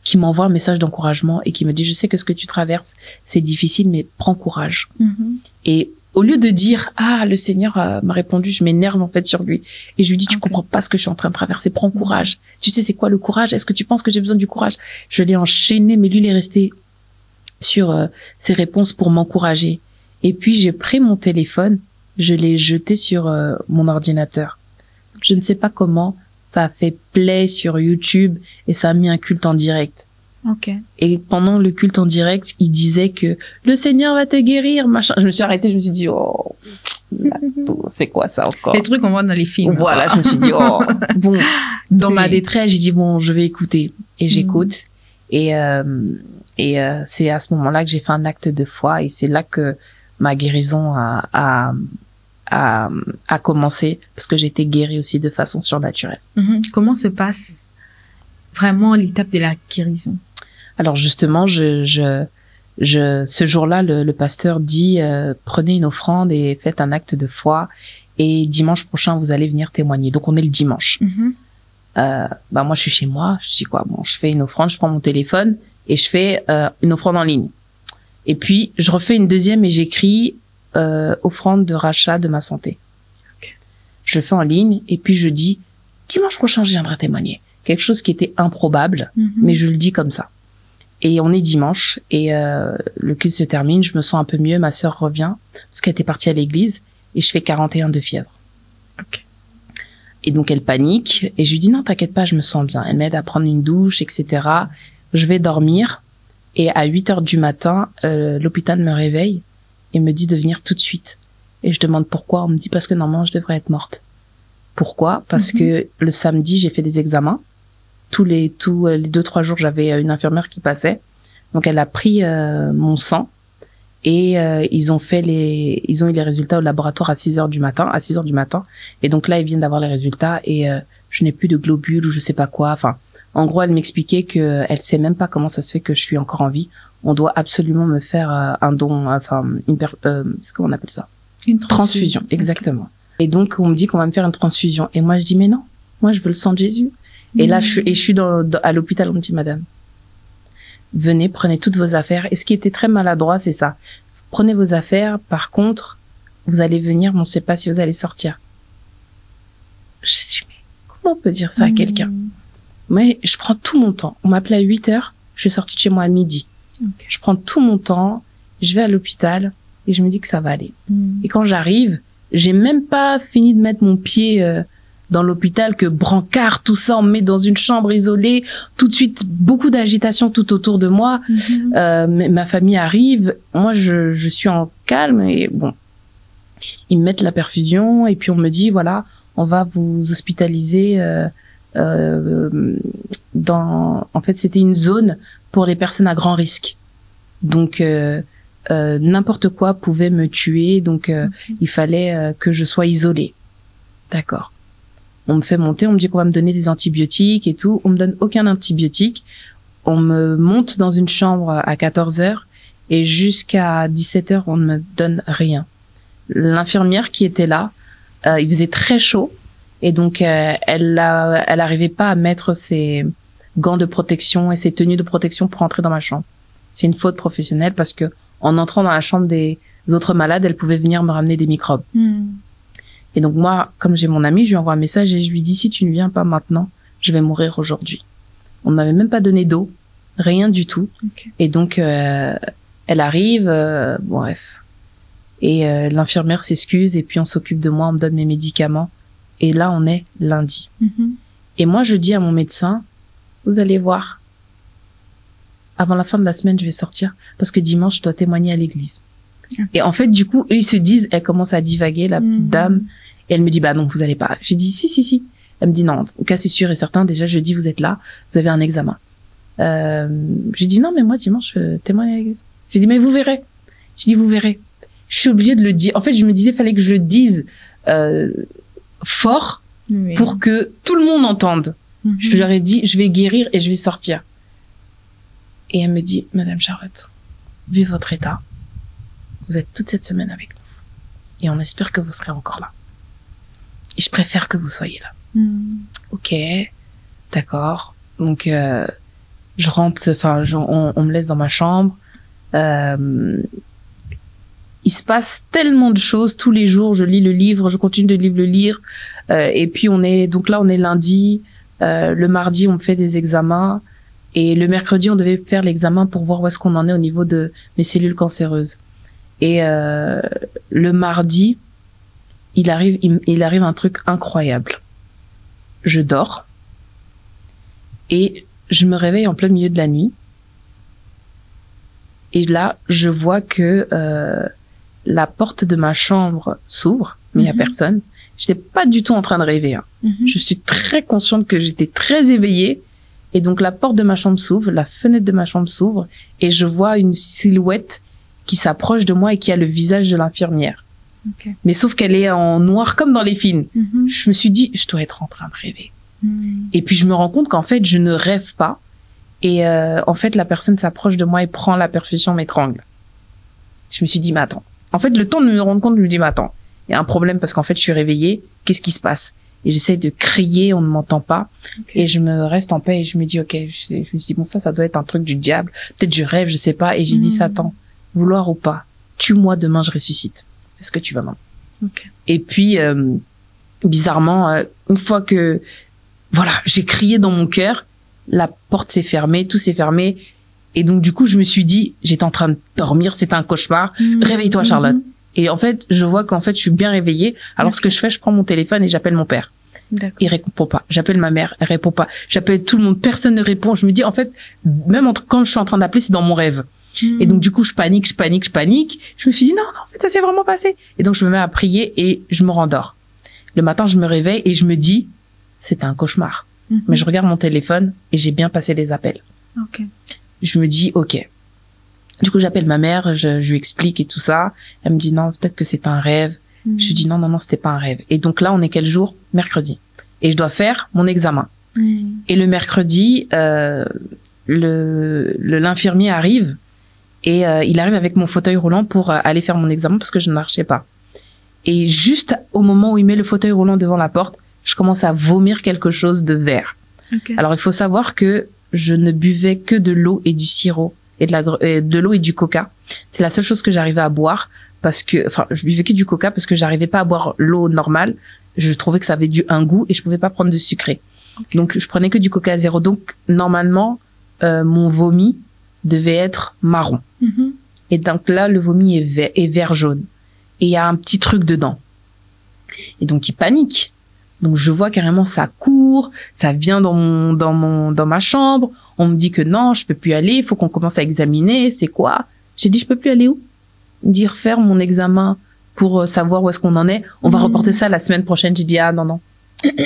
qui m'envoie un message d'encouragement et qui me dit, je sais que ce que tu traverses, c'est difficile, mais prends courage. Et au lieu de dire, ah, le Seigneur m'a répondu, je m'énerve en fait sur lui. Et je lui dis, tu comprends pas ce que je suis en train de traverser, prends courage. Tu sais, c'est quoi le courage? Est-ce que tu penses que j'ai besoin du courage? Je l'ai enchaîné, mais lui, il est resté sur ses réponses pour m'encourager. Et puis, j'ai pris mon téléphone, je l'ai jeté sur mon ordinateur. Je ne sais pas comment, ça a fait play sur YouTube et ça a mis un culte en direct. Et pendant le culte en direct, il disait que le Seigneur va te guérir, machin. Je me suis arrêtée, je me suis dit, oh, c'est quoi ça encore? Les trucs qu'on voit dans les films. Voilà, je me suis dit, oh, bon. Dans ma détresse, j'ai dit, bon, je vais écouter. Et j'écoute. Et c'est à ce moment-là que j'ai fait un acte de foi et c'est là que ma guérison a commencé parce que j'ai été guérie aussi de façon surnaturelle. Comment se passe vraiment l'étape de la guérison? Alors justement, ce jour-là, le pasteur dit prenez une offrande et faites un acte de foi et dimanche prochain vous allez venir témoigner. Donc on est le dimanche. Moi je suis chez moi, je dis quoi, bon, je fais une offrande, je prends mon téléphone et je fais une offrande en ligne. Et puis je refais une deuxième et j'écris offrande de rachat de ma santé. Je le fais en ligne et puis je dis dimanche prochain je viendrai témoigner. Quelque chose qui était improbable, mais je le dis comme ça. Et on est dimanche et le culte se termine, je me sens un peu mieux, ma sœur revient parce qu'elle était partie à l'église et je fais 41 de fièvre. Et donc elle panique et je lui dis non t'inquiète pas, je me sens bien. Elle m'aide à prendre une douche, etc. Je vais dormir et à 8h du matin, l'hôpital me réveille et me dit de venir tout de suite. Et je demande pourquoi, on me dit parce que normalement je devrais être morte. Pourquoi? Parce que le samedi j'ai fait des examens. Tous les 2-3 jours, j'avais une infirmière qui passait. Donc, elle a pris mon sang et ils ont eu les résultats au laboratoire à 6h du matin. Et donc là, ils viennent d'avoir les résultats et je n'ai plus de globules ou je sais pas quoi. Enfin, en gros, elle m'expliquait que elle sait même pas comment ça se fait que je suis encore en vie. On doit absolument me faire un don, c'est comment on appelle ça? Une transfusion, exactement. Et donc, on me dit qu'on va me faire une transfusion. Et moi, je dis, mais non, moi, je veux le sang de Jésus. Et là, je suis à l'hôpital, on me dit, madame, venez, prenez toutes vos affaires. Et ce qui était très maladroit, c'est ça. Prenez vos affaires, par contre, vous allez venir, mais on ne sait pas si vous allez sortir. Je me dis, mais comment on peut dire ça à quelqu'un? Moi, je prends tout mon temps. On m'appelait à 8h, je suis sortie de chez moi à midi. Okay. Je prends tout mon temps, je vais à l'hôpital et je me dis que ça va aller. Et quand j'arrive, j'ai même pas fini de mettre mon pied dans l'hôpital que brancard, tout ça, on me met dans une chambre isolée. Tout de suite, beaucoup d'agitation tout autour de moi. Ma famille arrive. Moi, je suis en calme et bon, ils me mettent la perfusion et puis on me dit, voilà, on va vous hospitaliser en fait, c'était une zone pour les personnes à grand risque. Donc, n'importe quoi pouvait me tuer. Donc, il fallait que je sois isolée. D'accord. On me fait monter, on me dit qu'on va me donner des antibiotiques et tout. On me donne aucun antibiotique. On me monte dans une chambre à 14h et jusqu'à 17h, on ne me donne rien. L'infirmière qui était là, il faisait très chaud. Et donc, elle arrivait pas à mettre ses gants de protection et ses tenues de protection pour entrer dans ma chambre. C'est une faute professionnelle parce que en entrant dans la chambre des autres malades, elle pouvait venir me ramener des microbes. Et donc moi, comme j'ai mon amie, je lui envoie un message et je lui dis, si tu ne viens pas maintenant, je vais mourir aujourd'hui. On ne m'avait même pas donné d'eau, rien du tout. Okay. Et donc, elle arrive, bref. Et l'infirmière s'excuse et puis on s'occupe de moi, on me donne mes médicaments. Et là, on est lundi. Et moi, je dis à mon médecin, vous allez voir, avant la fin de la semaine, je vais sortir parce que dimanche, je dois témoigner à l'église. Okay. Et en fait, du coup, eux, ils se disent, elle commence à divaguer, la petite dame. Et elle me dit, bah non, vous allez pas. J'ai dit, si. Elle me dit, non, en tout cas, c'est sûr et certain. Déjà, jeudi, vous êtes là, vous avez un examen. J'ai dit, non, mais moi, dimanche, je témoigne à l'église. J'ai dit, mais vous verrez. J'ai dit, vous verrez. Je suis obligée de le dire. En fait, je me disais, fallait que je le dise fort pour que tout le monde entende. Je leur ai dit, je vais guérir et je vais sortir. Et elle me dit, Madame Charlotte, vu votre état, vous êtes toute cette semaine avec nous. Et on espère que vous serez encore là. Et je préfère que vous soyez là. Ok, d'accord. Donc, je rentre, on me laisse dans ma chambre. Il se passe tellement de choses tous les jours. Je lis le livre, je continue de le lire. Et puis on est lundi. Le mardi, on me fait des examens. Et le mercredi, on devait faire l'examen pour voir où est-ce qu'on en est au niveau de mes cellules cancéreuses. Et le mardi, il arrive un truc incroyable. Je dors et je me réveille en plein milieu de la nuit. Et là, je vois que la porte de ma chambre s'ouvre, mais il y a personne. J'étais pas du tout en train de rêver. Je suis très consciente que j'étais très éveillée. Et donc, la porte de ma chambre s'ouvre, la fenêtre de ma chambre s'ouvre, et je vois une silhouette qui s'approche de moi et qui a le visage de l'infirmière. Okay. Mais sauf qu'elle est en noir comme dans les films. Je me suis dit, je dois être en train de rêver. Et puis, je me rends compte qu'en fait, je ne rêve pas. Et en fait, la personne s'approche de moi et prend la perfusion, m'étrangle. Je me suis dit, mais attends. En fait, le temps de me rendre compte, je me dis, mais attends, il y a un problème parce qu'en fait, je suis réveillée. Qu'est-ce qui se passe? Et j'essaie de crier, on ne m'entend pas. Okay. Et je me reste en paix et je me dis, ok, je me suis dit, bon, ça doit être un truc du diable. Peut-être je rêve, je sais pas. Et j'ai dit, Satan, vouloir ou pas, tue-moi, demain je ressuscite. Est-ce que tu vas maintenant? Okay. Et puis, bizarrement, une fois que, voilà, j'ai crié dans mon cœur, la porte s'est fermée, tout s'est fermé. Et donc, du coup, je me suis dit, j'étais en train de dormir, c'était un cauchemar. Réveille-toi, Charlotte. Et en fait, je vois qu'en fait, je suis bien réveillée. Alors, ce que je fais, je prends mon téléphone et j'appelle mon père. Il répond pas. J'appelle ma mère, elle répond pas. J'appelle tout le monde, personne ne répond. Je me dis, en fait, même quand je suis en train d'appeler, c'est dans mon rêve. Et donc, du coup, je panique. Je me suis dit, non, en fait, ça s'est vraiment passé. Et donc, je me mets à prier et je me rendors. Le matin, je me réveille et je me dis, c'était un cauchemar. Mais je regarde mon téléphone et j'ai bien passé les appels. Okay. Je me dis, ok. Du coup, j'appelle ma mère, je lui explique et tout ça. Elle me dit, non, peut-être que c'est un rêve. Je lui dis, non, c'était pas un rêve. Et donc là, on est quel jour? Mercredi. Et je dois faire mon examen. Et le mercredi, l'infirmier arrive et il arrive avec mon fauteuil roulant pour aller faire mon examen parce que je ne marchais pas. Et juste au moment où il met le fauteuil roulant devant la porte, je commence à vomir quelque chose de vert. Okay. Alors, il faut savoir que je ne buvais que de l'eau et du sirop et de l'eau et du coca. C'est la seule chose que j'arrivais à boire parce que, enfin, je buvais que du coca parce que j'arrivais pas à boire l'eau normale. Je trouvais que ça avait un goût et je pouvais pas prendre de sucré. Okay. Donc, je prenais que du coca zéro. Donc, normalement, mon vomi devait être marron. Mm-hmm. Et donc là, le vomi est vert jaune. Et il y a un petit truc dedans. Et donc, il panique. Donc, je vois carrément ça court, ça vient dans ma chambre. On me dit que non, je peux plus aller, il faut qu'on commence à examiner. C'est quoi? J'ai dit, je peux plus aller où? Dire faire mon examen pour savoir où est-ce qu'on en est. On va reporter ça la semaine prochaine. J'ai dit, ah non.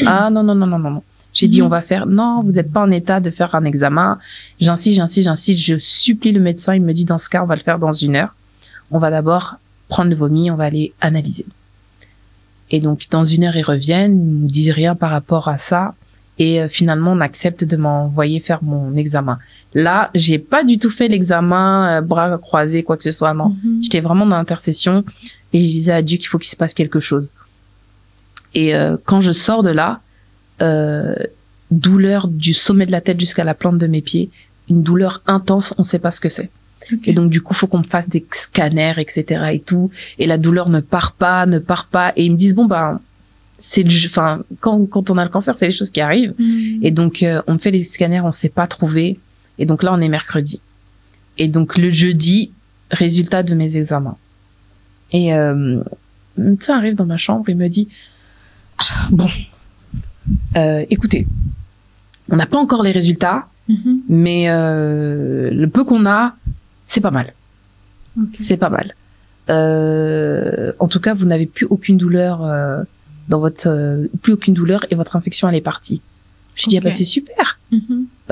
Ah non. J'ai dit, on va faire, non, vous n'êtes pas en état de faire un examen. J'insiste, je supplie le médecin. Il me dit, dans ce cas, on va le faire dans 1 heure. On va d'abord prendre le vomi, on va aller analyser. Et donc, dans 1 heure, ils reviennent, ils me disent rien par rapport à ça. Et finalement, on accepte de m'envoyer faire mon examen. Là, j'ai pas du tout fait l'examen, bras croisés, quoi que ce soit, non. Mm-hmm. J'étais vraiment dans l'intercession et je disais à Dieu qu'il faut qu'il se passe quelque chose. Et quand je sors de là, douleur du sommet de la tête jusqu'à la plante de mes pieds, une douleur intense, on sait pas ce que c'est. Okay. Et donc du coup, faut qu'on me fasse des scanners, etc. et tout. Et la douleur ne part pas. Et ils me disent c'est quand on a le cancer, c'est les choses qui arrivent. Et donc on me fait des scanners, on sait pas trouver. Et donc là, on est mercredi. Et donc le jeudi, résultat de mes examens. Et le médecin arrive dans ma chambre, il me dit écoutez, on n'a pas encore les résultats, mais le peu qu'on a, c'est pas mal. Okay. C'est pas mal. En tout cas, vous n'avez plus aucune douleur plus aucune douleur et votre infection elle est partie. Je dis c'est super.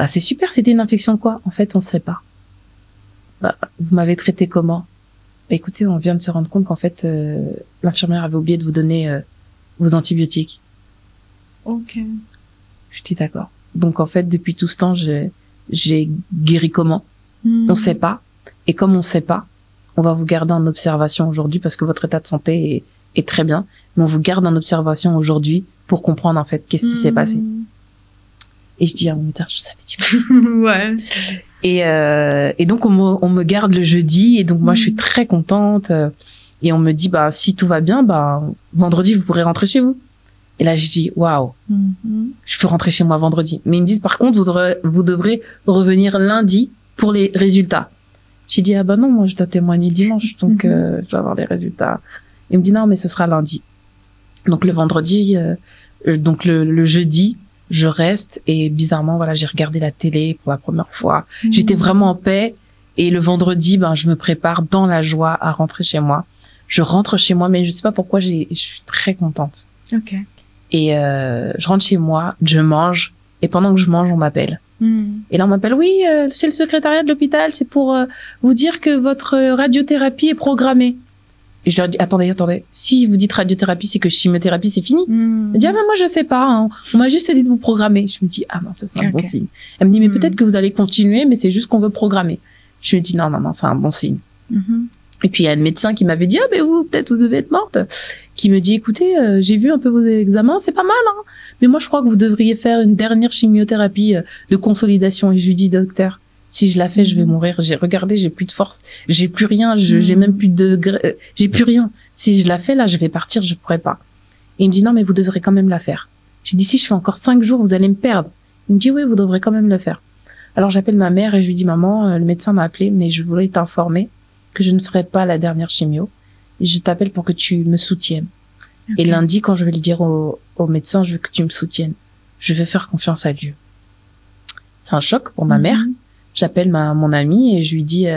C'est super. C'était une infection de quoi? En fait, on sait pas. Vous m'avez traité comment? Écoutez, on vient de se rendre compte qu'en fait, l'infirmière avait oublié de vous donner vos antibiotiques. Ok. Je dis d'accord. Donc en fait, depuis tout ce temps, j'ai guéri comment? On sait pas. Et comme on sait pas, on va vous garder en observation aujourd'hui parce que votre état de santé est très bien. Mais on vous garde en observation aujourd'hui pour comprendre en fait qu'est-ce qui s'est passé. Et je dis je savais ouais. Et donc on me garde le jeudi et donc moi je suis très contente et on me dit si tout va bien vendredi vous pourrez rentrer chez vous. Et là je dis waouh, je peux rentrer chez moi vendredi. Mais ils me disent par contre vous devrez revenir lundi pour les résultats. J'ai dit non, moi je dois témoigner dimanche donc je dois avoir les résultats. Il me dit non mais ce sera lundi. Donc le vendredi donc le jeudi je reste et bizarrement j'ai regardé la télé pour la première fois. J'étais vraiment en paix et le vendredi je me prépare dans la joie à rentrer chez moi. Je rentre chez moi mais je sais pas pourquoi je suis très contente. OK. Et je rentre chez moi, je mange et pendant que je mange, on m'appelle. Et là on m'appelle c'est le secrétariat de l'hôpital, c'est pour vous dire que votre radiothérapie est programmée. Et je leur dis attendez, si vous dites radiothérapie, c'est que chimiothérapie c'est fini. Elle me dit moi je sais pas, on m'a juste dit de vous programmer. Je me dis ça c'est un bon signe. Elle me dit mais peut-être que vous allez continuer mais c'est juste qu'on veut programmer. Je me dis non, c'est un bon signe. Et puis il y a un médecin qui m'avait dit mais peut-être vous devez être morte, qui me dit écoutez j'ai vu un peu vos examens, c'est pas mal mais moi je crois que vous devriez faire une dernière chimiothérapie de consolidation. Et je lui dis docteur, si je la fais je vais mourir, j'ai plus de force, j'ai plus rien, j'ai même plus j'ai plus rien. Si je la fais là je vais partir, je pourrais pas. Et il me dit non mais vous devrez quand même la faire. J'ai dit si je fais encore 5 jours vous allez me perdre. Il me dit oui vous devrez quand même le faire. Alors j'appelle ma mère et je lui dis maman le médecin m'a appelé mais je voulais t'informer que je ne ferai pas la dernière chimio et je t'appelle pour que tu me soutiennes. Okay. Et lundi, quand je vais le dire au médecin, je veux que tu me soutiennes. Je vais faire confiance à Dieu. C'est un choc pour ma mère. J'appelle mon amie et je lui dis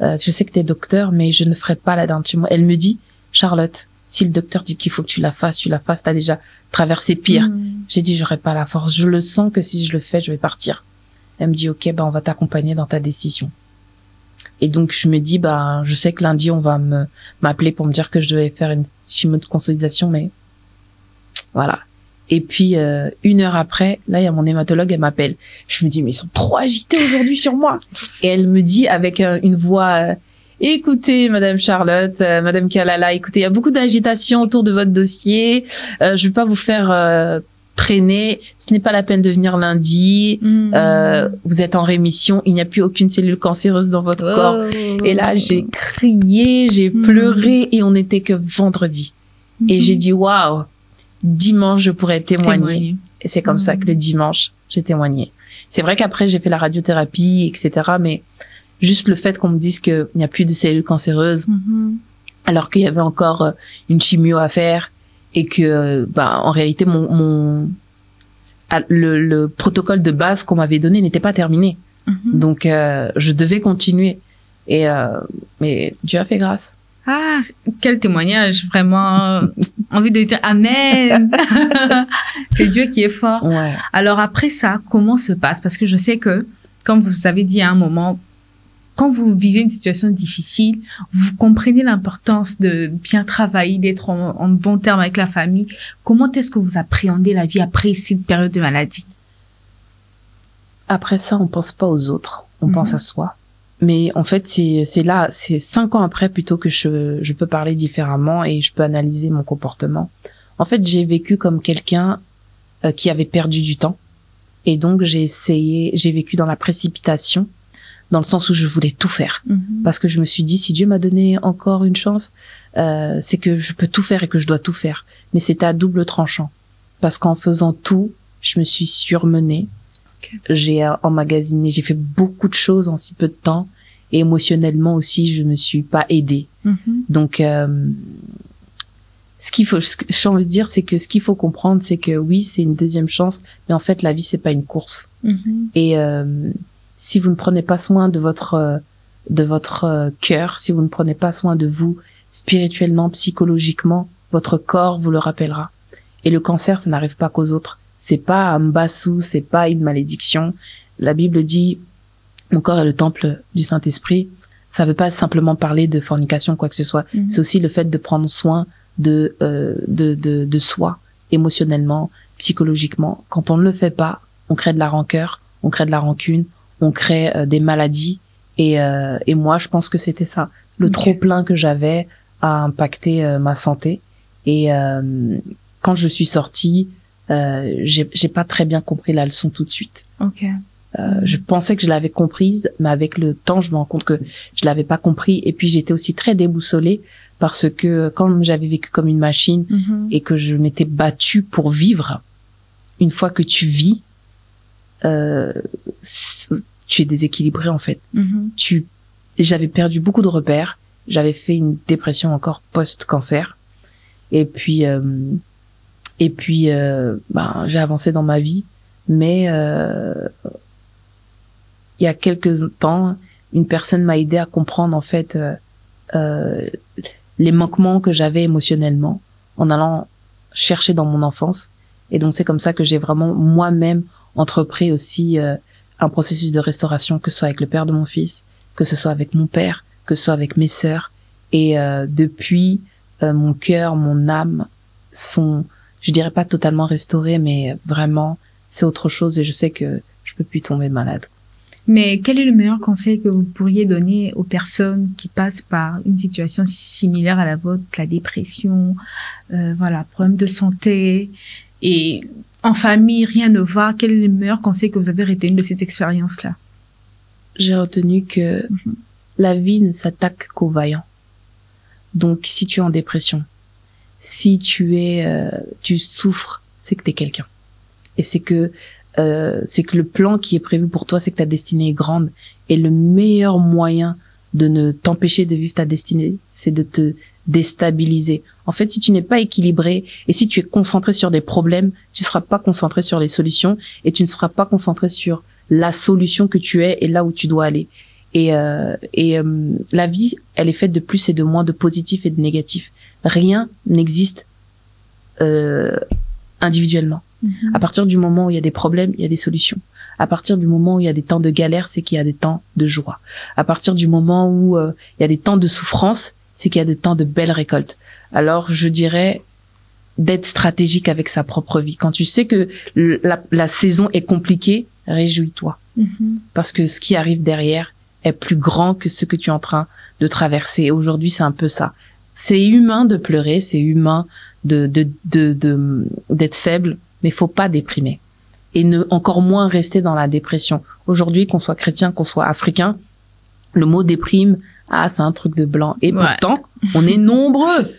je sais que t'es docteur, mais je ne ferai pas la dernière chimio. Elle me dit Charlotte, si le docteur dit qu'il faut que tu la fasses, t'as déjà traversé pire. J'ai dit j'aurai pas la force. Je le sens que si je le fais, je vais partir. Elle me dit ok, on va t'accompagner dans ta décision. Et donc, je me dis, je sais que lundi, on va m'appeler pour me dire que je devais faire une chimio de consolidation, mais voilà. Et puis, 1 heure après, là, il y a mon hématologue, elle m'appelle. Je me dis, mais ils sont trop agités aujourd'hui sur moi. Et elle me dit avec une voix, écoutez, Madame Charlotte, Madame Kalala, écoutez, il y a beaucoup d'agitation autour de votre dossier. Je vais pas vous faire traîner, ce n'est pas la peine de venir lundi, vous êtes en rémission, il n'y a plus aucune cellule cancéreuse dans votre corps. Et là, j'ai crié, j'ai pleuré et on n'était que vendredi. Et j'ai dit, waouh, dimanche, je pourrais témoigner. Et c'est comme ça que le dimanche, j'ai témoigné. C'est vrai qu'après, j'ai fait la radiothérapie, etc. Mais juste le fait qu'on me dise qu'il n'y a plus de cellules cancéreuses, alors qu'il y avait encore une chimio à faire, et que, en réalité, le protocole de base qu'on m'avait donné n'était pas terminé. Donc, je devais continuer. Mais Dieu a fait grâce. Ah, quel témoignage, vraiment. Envie de dire Amen. C'est Dieu qui est fort. Ouais. Alors après ça, comment se passe? Parce que je sais que, comme vous avez dit à un moment, quand vous vivez une situation difficile, vous comprenez l'importance de bien travailler, d'être en bon terme avec la famille. Comment est-ce que vous appréhendez la vie après cette période de maladie? Après ça, on pense pas aux autres, on pense à soi. Mais en fait, c'est 5 ans après plutôt que je peux parler différemment et je peux analyser mon comportement. En fait, j'ai vécu comme quelqu'un qui avait perdu du temps. Et donc, j'ai vécu dans la précipitation, dans le sens où je voulais tout faire. Parce que je me suis dit, si Dieu m'a donné encore une chance, c'est que je peux tout faire et que je dois tout faire. Mais c'était à double tranchant. Parce qu'en faisant tout, je me suis surmenée. J'ai emmagasiné, j'ai fait beaucoup de choses en si peu de temps. Et émotionnellement aussi, je me suis pas aidée. Donc, j'ai envie de dire, c'est que ce qu'il faut comprendre, c'est que oui, c'est une deuxième chance, mais en fait, la vie, c'est pas une course. Et si vous ne prenez pas soin de votre cœur, si vous ne prenez pas soin de vous spirituellement, psychologiquement, votre corps vous le rappellera. Et le cancer, ça n'arrive pas qu'aux autres. C'est pas un mbassou, c'est pas une malédiction. La Bible dit, mon corps est le temple du Saint-Esprit. Ça veut pas simplement parler de fornication, quoi que ce soit. C'est aussi le fait de prendre soin de soi, émotionnellement, psychologiquement. Quand on ne le fait pas, on crée de la rancœur, on crée de la rancune, on crée des maladies. Et moi, je pense que c'était ça. Le trop-plein que j'avais a impacté ma santé. Et quand je suis sortie, j'ai pas très bien compris la leçon tout de suite. Je pensais que je l'avais comprise, mais avec le temps, je me rends compte que je l'avais pas compris. Et puis, j'étais aussi très déboussolée parce que quand j'avais vécu comme une machine et que je m'étais battue pour vivre, une fois que tu vis, tu es déséquilibré, en fait. J'avais perdu beaucoup de repères. J'avais fait une dépression encore post-cancer. Et puis j'ai avancé dans ma vie, mais il y a quelques temps, une personne m'a aidé à comprendre en fait les manquements que j'avais émotionnellement en allant chercher dans mon enfance. Et donc c'est comme ça que j'ai vraiment moi-même entrepris aussi un processus de restauration, que ce soit avec le père de mon fils, que ce soit avec mon père, que ce soit avec mes sœurs. Et depuis, mon cœur, mon âme sont, je dirais pas totalement restaurés, mais vraiment, c'est autre chose et je sais que je peux plus tomber malade. Mais quel est le meilleur conseil que vous pourriez donner aux personnes qui passent par une situation similaire à la vôtre, la dépression, problème de santé et en famille, rien ne va? Quel est le meilleur conseil que vous avez retenu de cette expérience-là? J'ai retenu que la vie ne s'attaque qu'aux vaillants. Donc, si tu es en dépression, si tu souffres, c'est que t'es quelqu'un. Et c'est que le plan qui est prévu pour toi, c'est que ta destinée est grande. Et le meilleur moyen de ne t'empêcher de vivre ta destinée, c'est de te déstabiliser. En fait, si tu n'es pas équilibré et si tu es concentré sur des problèmes, tu ne seras pas concentré sur les solutions et tu ne seras pas concentré sur la solution que tu es et là où tu dois aller. Et la vie, elle est faite de plus et de moins, de positif et de négatif. Rien n'existe individuellement. À partir du moment où il y a des problèmes, il y a des solutions. À partir du moment où il y a des temps de galère, c'est qu'il y a des temps de joie. À partir du moment où il y a des temps de souffrance, c'est qu'il y a des temps de belles récoltes. Alors, je dirais d'être stratégique avec sa propre vie. Quand tu sais que la saison est compliquée, réjouis-toi. Parce que ce qui arrive derrière est plus grand que ce que tu es en train de traverser. Aujourd'hui, c'est un peu ça. C'est humain de pleurer, c'est humain d'être faible, mais faut pas déprimer. Et ne encore moins rester dans la dépression. Aujourd'hui, qu'on soit chrétien, qu'on soit africain, le mot déprime, c'est un truc de blanc. Et pourtant, on est nombreux.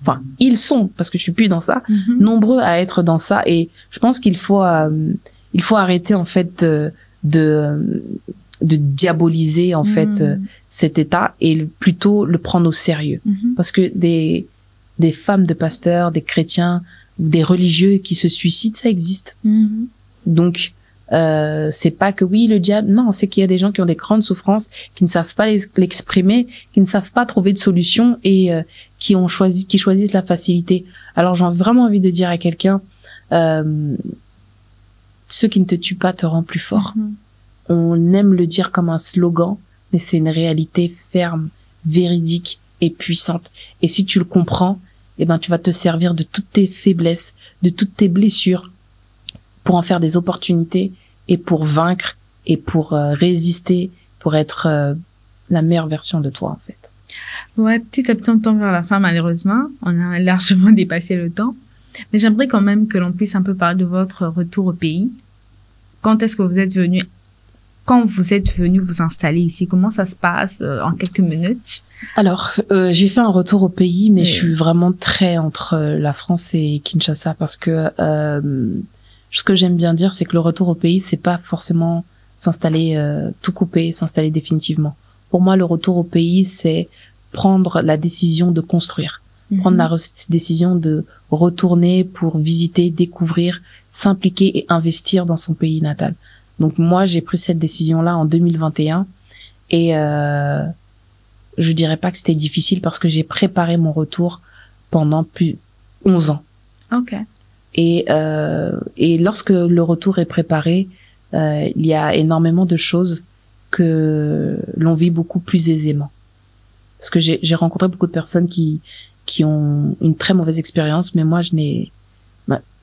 Enfin, ils sont, parce que je suis plus dans ça, nombreux à être dans ça. Et je pense qu'il faut arrêter, en fait, de diaboliser, en fait, cet état et plutôt le prendre au sérieux. Parce que des femmes de pasteurs, des chrétiens, des religieux qui se suicident, ça existe. Donc, c'est pas que oui, le diable, non, c'est qu'il y a des gens qui ont des grandes souffrances, qui ne savent pas l'exprimer, qui ne savent pas trouver de solution et qui choisissent la facilité. Alors, j'ai vraiment envie de dire à quelqu'un, ce qui ne te tue pas te rend plus fort. On aime le dire comme un slogan, mais c'est une réalité ferme, véridique et puissante. Et si tu le comprends, eh ben, tu vas te servir de toutes tes faiblesses, de toutes tes blessures, pour en faire des opportunités et pour vaincre et pour résister, pour être la meilleure version de toi, en fait. Ouais, petit à petit, on tend vers la fin, malheureusement. On a largement dépassé le temps. Mais j'aimerais quand même que l'on puisse un peu parler de votre retour au pays. Quand est-ce que vous êtes venu vous installer ici? Comment ça se passe en quelques minutes? Alors, j'ai fait un retour au pays, mais je suis vraiment très entre la France et Kinshasa parce que ce que j'aime bien dire, c'est que le retour au pays, c'est pas forcément s'installer, tout couper, s'installer définitivement. Pour moi, le retour au pays, c'est prendre la décision de construire, prendre la décision de retourner pour visiter, découvrir, s'impliquer et investir dans son pays natal. Donc moi, j'ai pris cette décision-là en 2021 et je dirais pas que c'était difficile parce que j'ai préparé mon retour pendant plus 11 ans. Ok. Et lorsque le retour est préparé, il y a énormément de choses que l'on vit beaucoup plus aisément. Parce que j'ai rencontré beaucoup de personnes qui ont une très mauvaise expérience, mais moi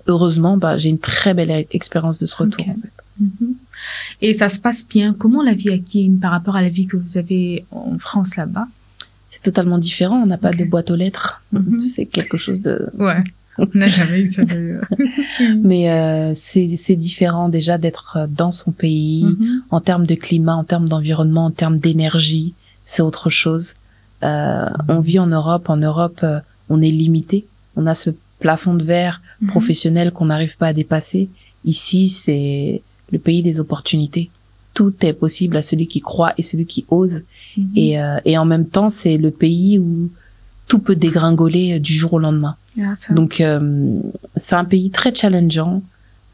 heureusement, j'ai une très belle expérience de ce retour. Okay. En fait. Et ça se passe bien. Comment la vie à Kin par rapport à la vie que vous avez en France là-bas? C'est totalement différent. On n'a pas de boîte aux lettres. C'est quelque chose de... Ouais. On n'a jamais eu ça d'ailleurs. Mais c'est différent déjà d'être dans son pays, en termes de climat, en termes d'environnement, en termes d'énergie. C'est autre chose. On vit en Europe. En Europe, on est limité. On a ce plafond de verre professionnel qu'on n'arrive pas à dépasser. Ici, c'est le pays des opportunités. Tout est possible à celui qui croit et celui qui ose. Et en même temps, c'est le pays où tout peut dégringoler du jour au lendemain. Donc, c'est un pays très challengeant.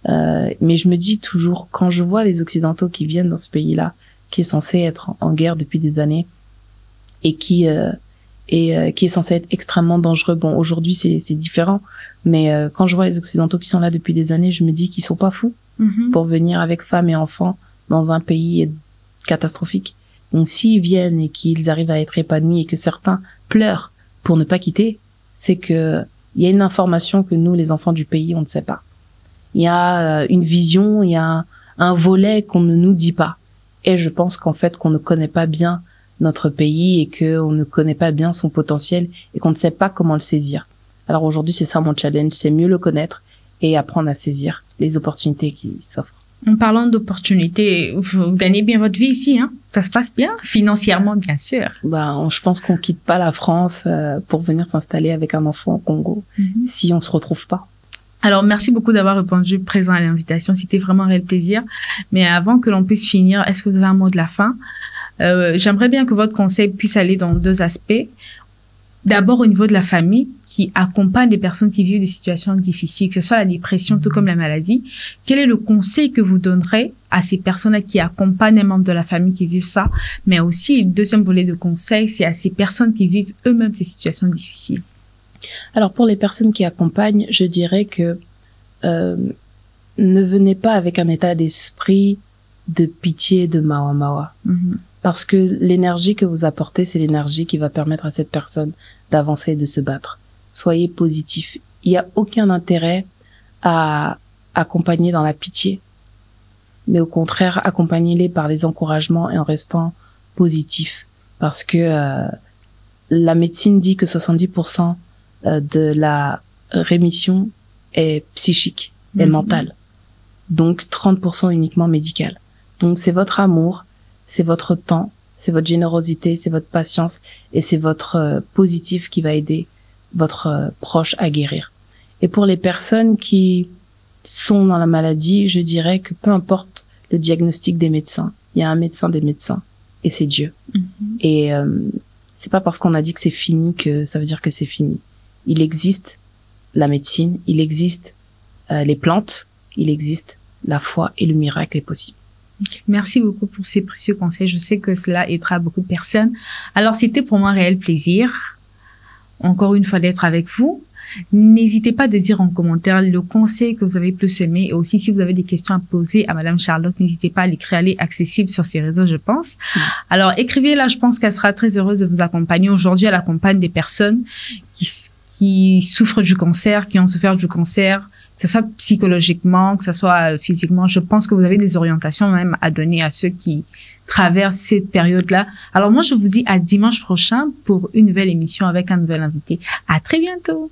Mais je me dis toujours, quand je vois les Occidentaux qui viennent dans ce pays-là, qui est censé être en guerre depuis des années, et qui est censé être extrêmement dangereux. Bon, aujourd'hui, c'est différent. Mais quand je vois les Occidentaux qui sont là depuis des années, je me dis qu'ils sont pas fous pour venir avec femmes et enfants dans un pays catastrophique. Donc, s'ils viennent et qu'ils arrivent à être épanouis et que certains pleurent pour ne pas quitter, c'est que il y a une information que nous, les enfants du pays, on ne sait pas. Il y a une vision, il y a un volet qu'on ne nous dit pas. Et je pense qu'en fait, qu'on ne connaît pas bien notre pays et qu'on ne connaît pas bien son potentiel et qu'on ne sait pas comment le saisir. Alors aujourd'hui, c'est ça mon challenge, c'est mieux le connaître et apprendre à saisir les opportunités qui s'offrent. En parlant d'opportunités, vous gagnez bien votre vie ici, hein? Ça se passe bien, financièrement, bien sûr. Je pense qu'on quitte pas la France pour venir s'installer avec un enfant au Congo si on se retrouve pas. Alors, merci beaucoup d'avoir répondu présent à l'invitation. C'était vraiment un réel plaisir. Mais avant que l'on puisse finir, est-ce que vous avez un mot de la fin? J'aimerais bien que votre conseil puisse aller dans deux aspects. D'abord, au niveau de la famille qui accompagne les personnes qui vivent des situations difficiles, que ce soit la dépression, tout comme la maladie. Quel est le conseil que vous donnerez à ces personnes-là qui accompagnent les membres de la famille qui vivent ça? Mais aussi, le deuxième volet de conseil, c'est à ces personnes qui vivent eux-mêmes ces situations difficiles. Alors, pour les personnes qui accompagnent, je dirais que ne venez pas avec un état d'esprit de pitié, de mawa-mawa. Parce que l'énergie que vous apportez, c'est l'énergie qui va permettre à cette personne d'avancer et de se battre. Soyez positif. Il n'y a aucun intérêt à accompagner dans la pitié. Mais au contraire, accompagnez-les par des encouragements et en restant positif. Parce que la médecine dit que 70% de la rémission est psychique. et mentale. Donc 30% uniquement médical. Donc c'est votre amour, c'est votre temps, c'est votre générosité, c'est votre patience et c'est votre positif qui va aider votre proche à guérir. Et pour les personnes qui sont dans la maladie, je dirais que peu importe le diagnostic des médecins, il y a un médecin des médecins et c'est Dieu. Et c'est pas parce qu'on a dit que c'est fini que ça veut dire que c'est fini. Il existe la médecine, il existe les plantes, il existe la foi et le miracle est possible. Merci beaucoup pour ces précieux conseils. Je sais que cela aidera beaucoup de personnes. Alors, c'était pour moi un réel plaisir, encore une fois, d'être avec vous. N'hésitez pas de dire en commentaire le conseil que vous avez plus aimé et aussi si vous avez des questions à poser à Madame Charlotte, n'hésitez pas à l'écrire, elle est accessible sur ses réseaux, je pense. Alors, écrivez-la, je pense qu'elle sera très heureuse de vous accompagner. Aujourd'hui, elle accompagne des personnes qui souffrent du cancer, qui ont souffert du cancer, que ce soit psychologiquement, que ce soit physiquement. Je pense que vous avez des orientations même à donner à ceux qui traversent cette période-là. Alors moi, je vous dis à dimanche prochain pour une nouvelle émission avec un nouvel invité. À très bientôt.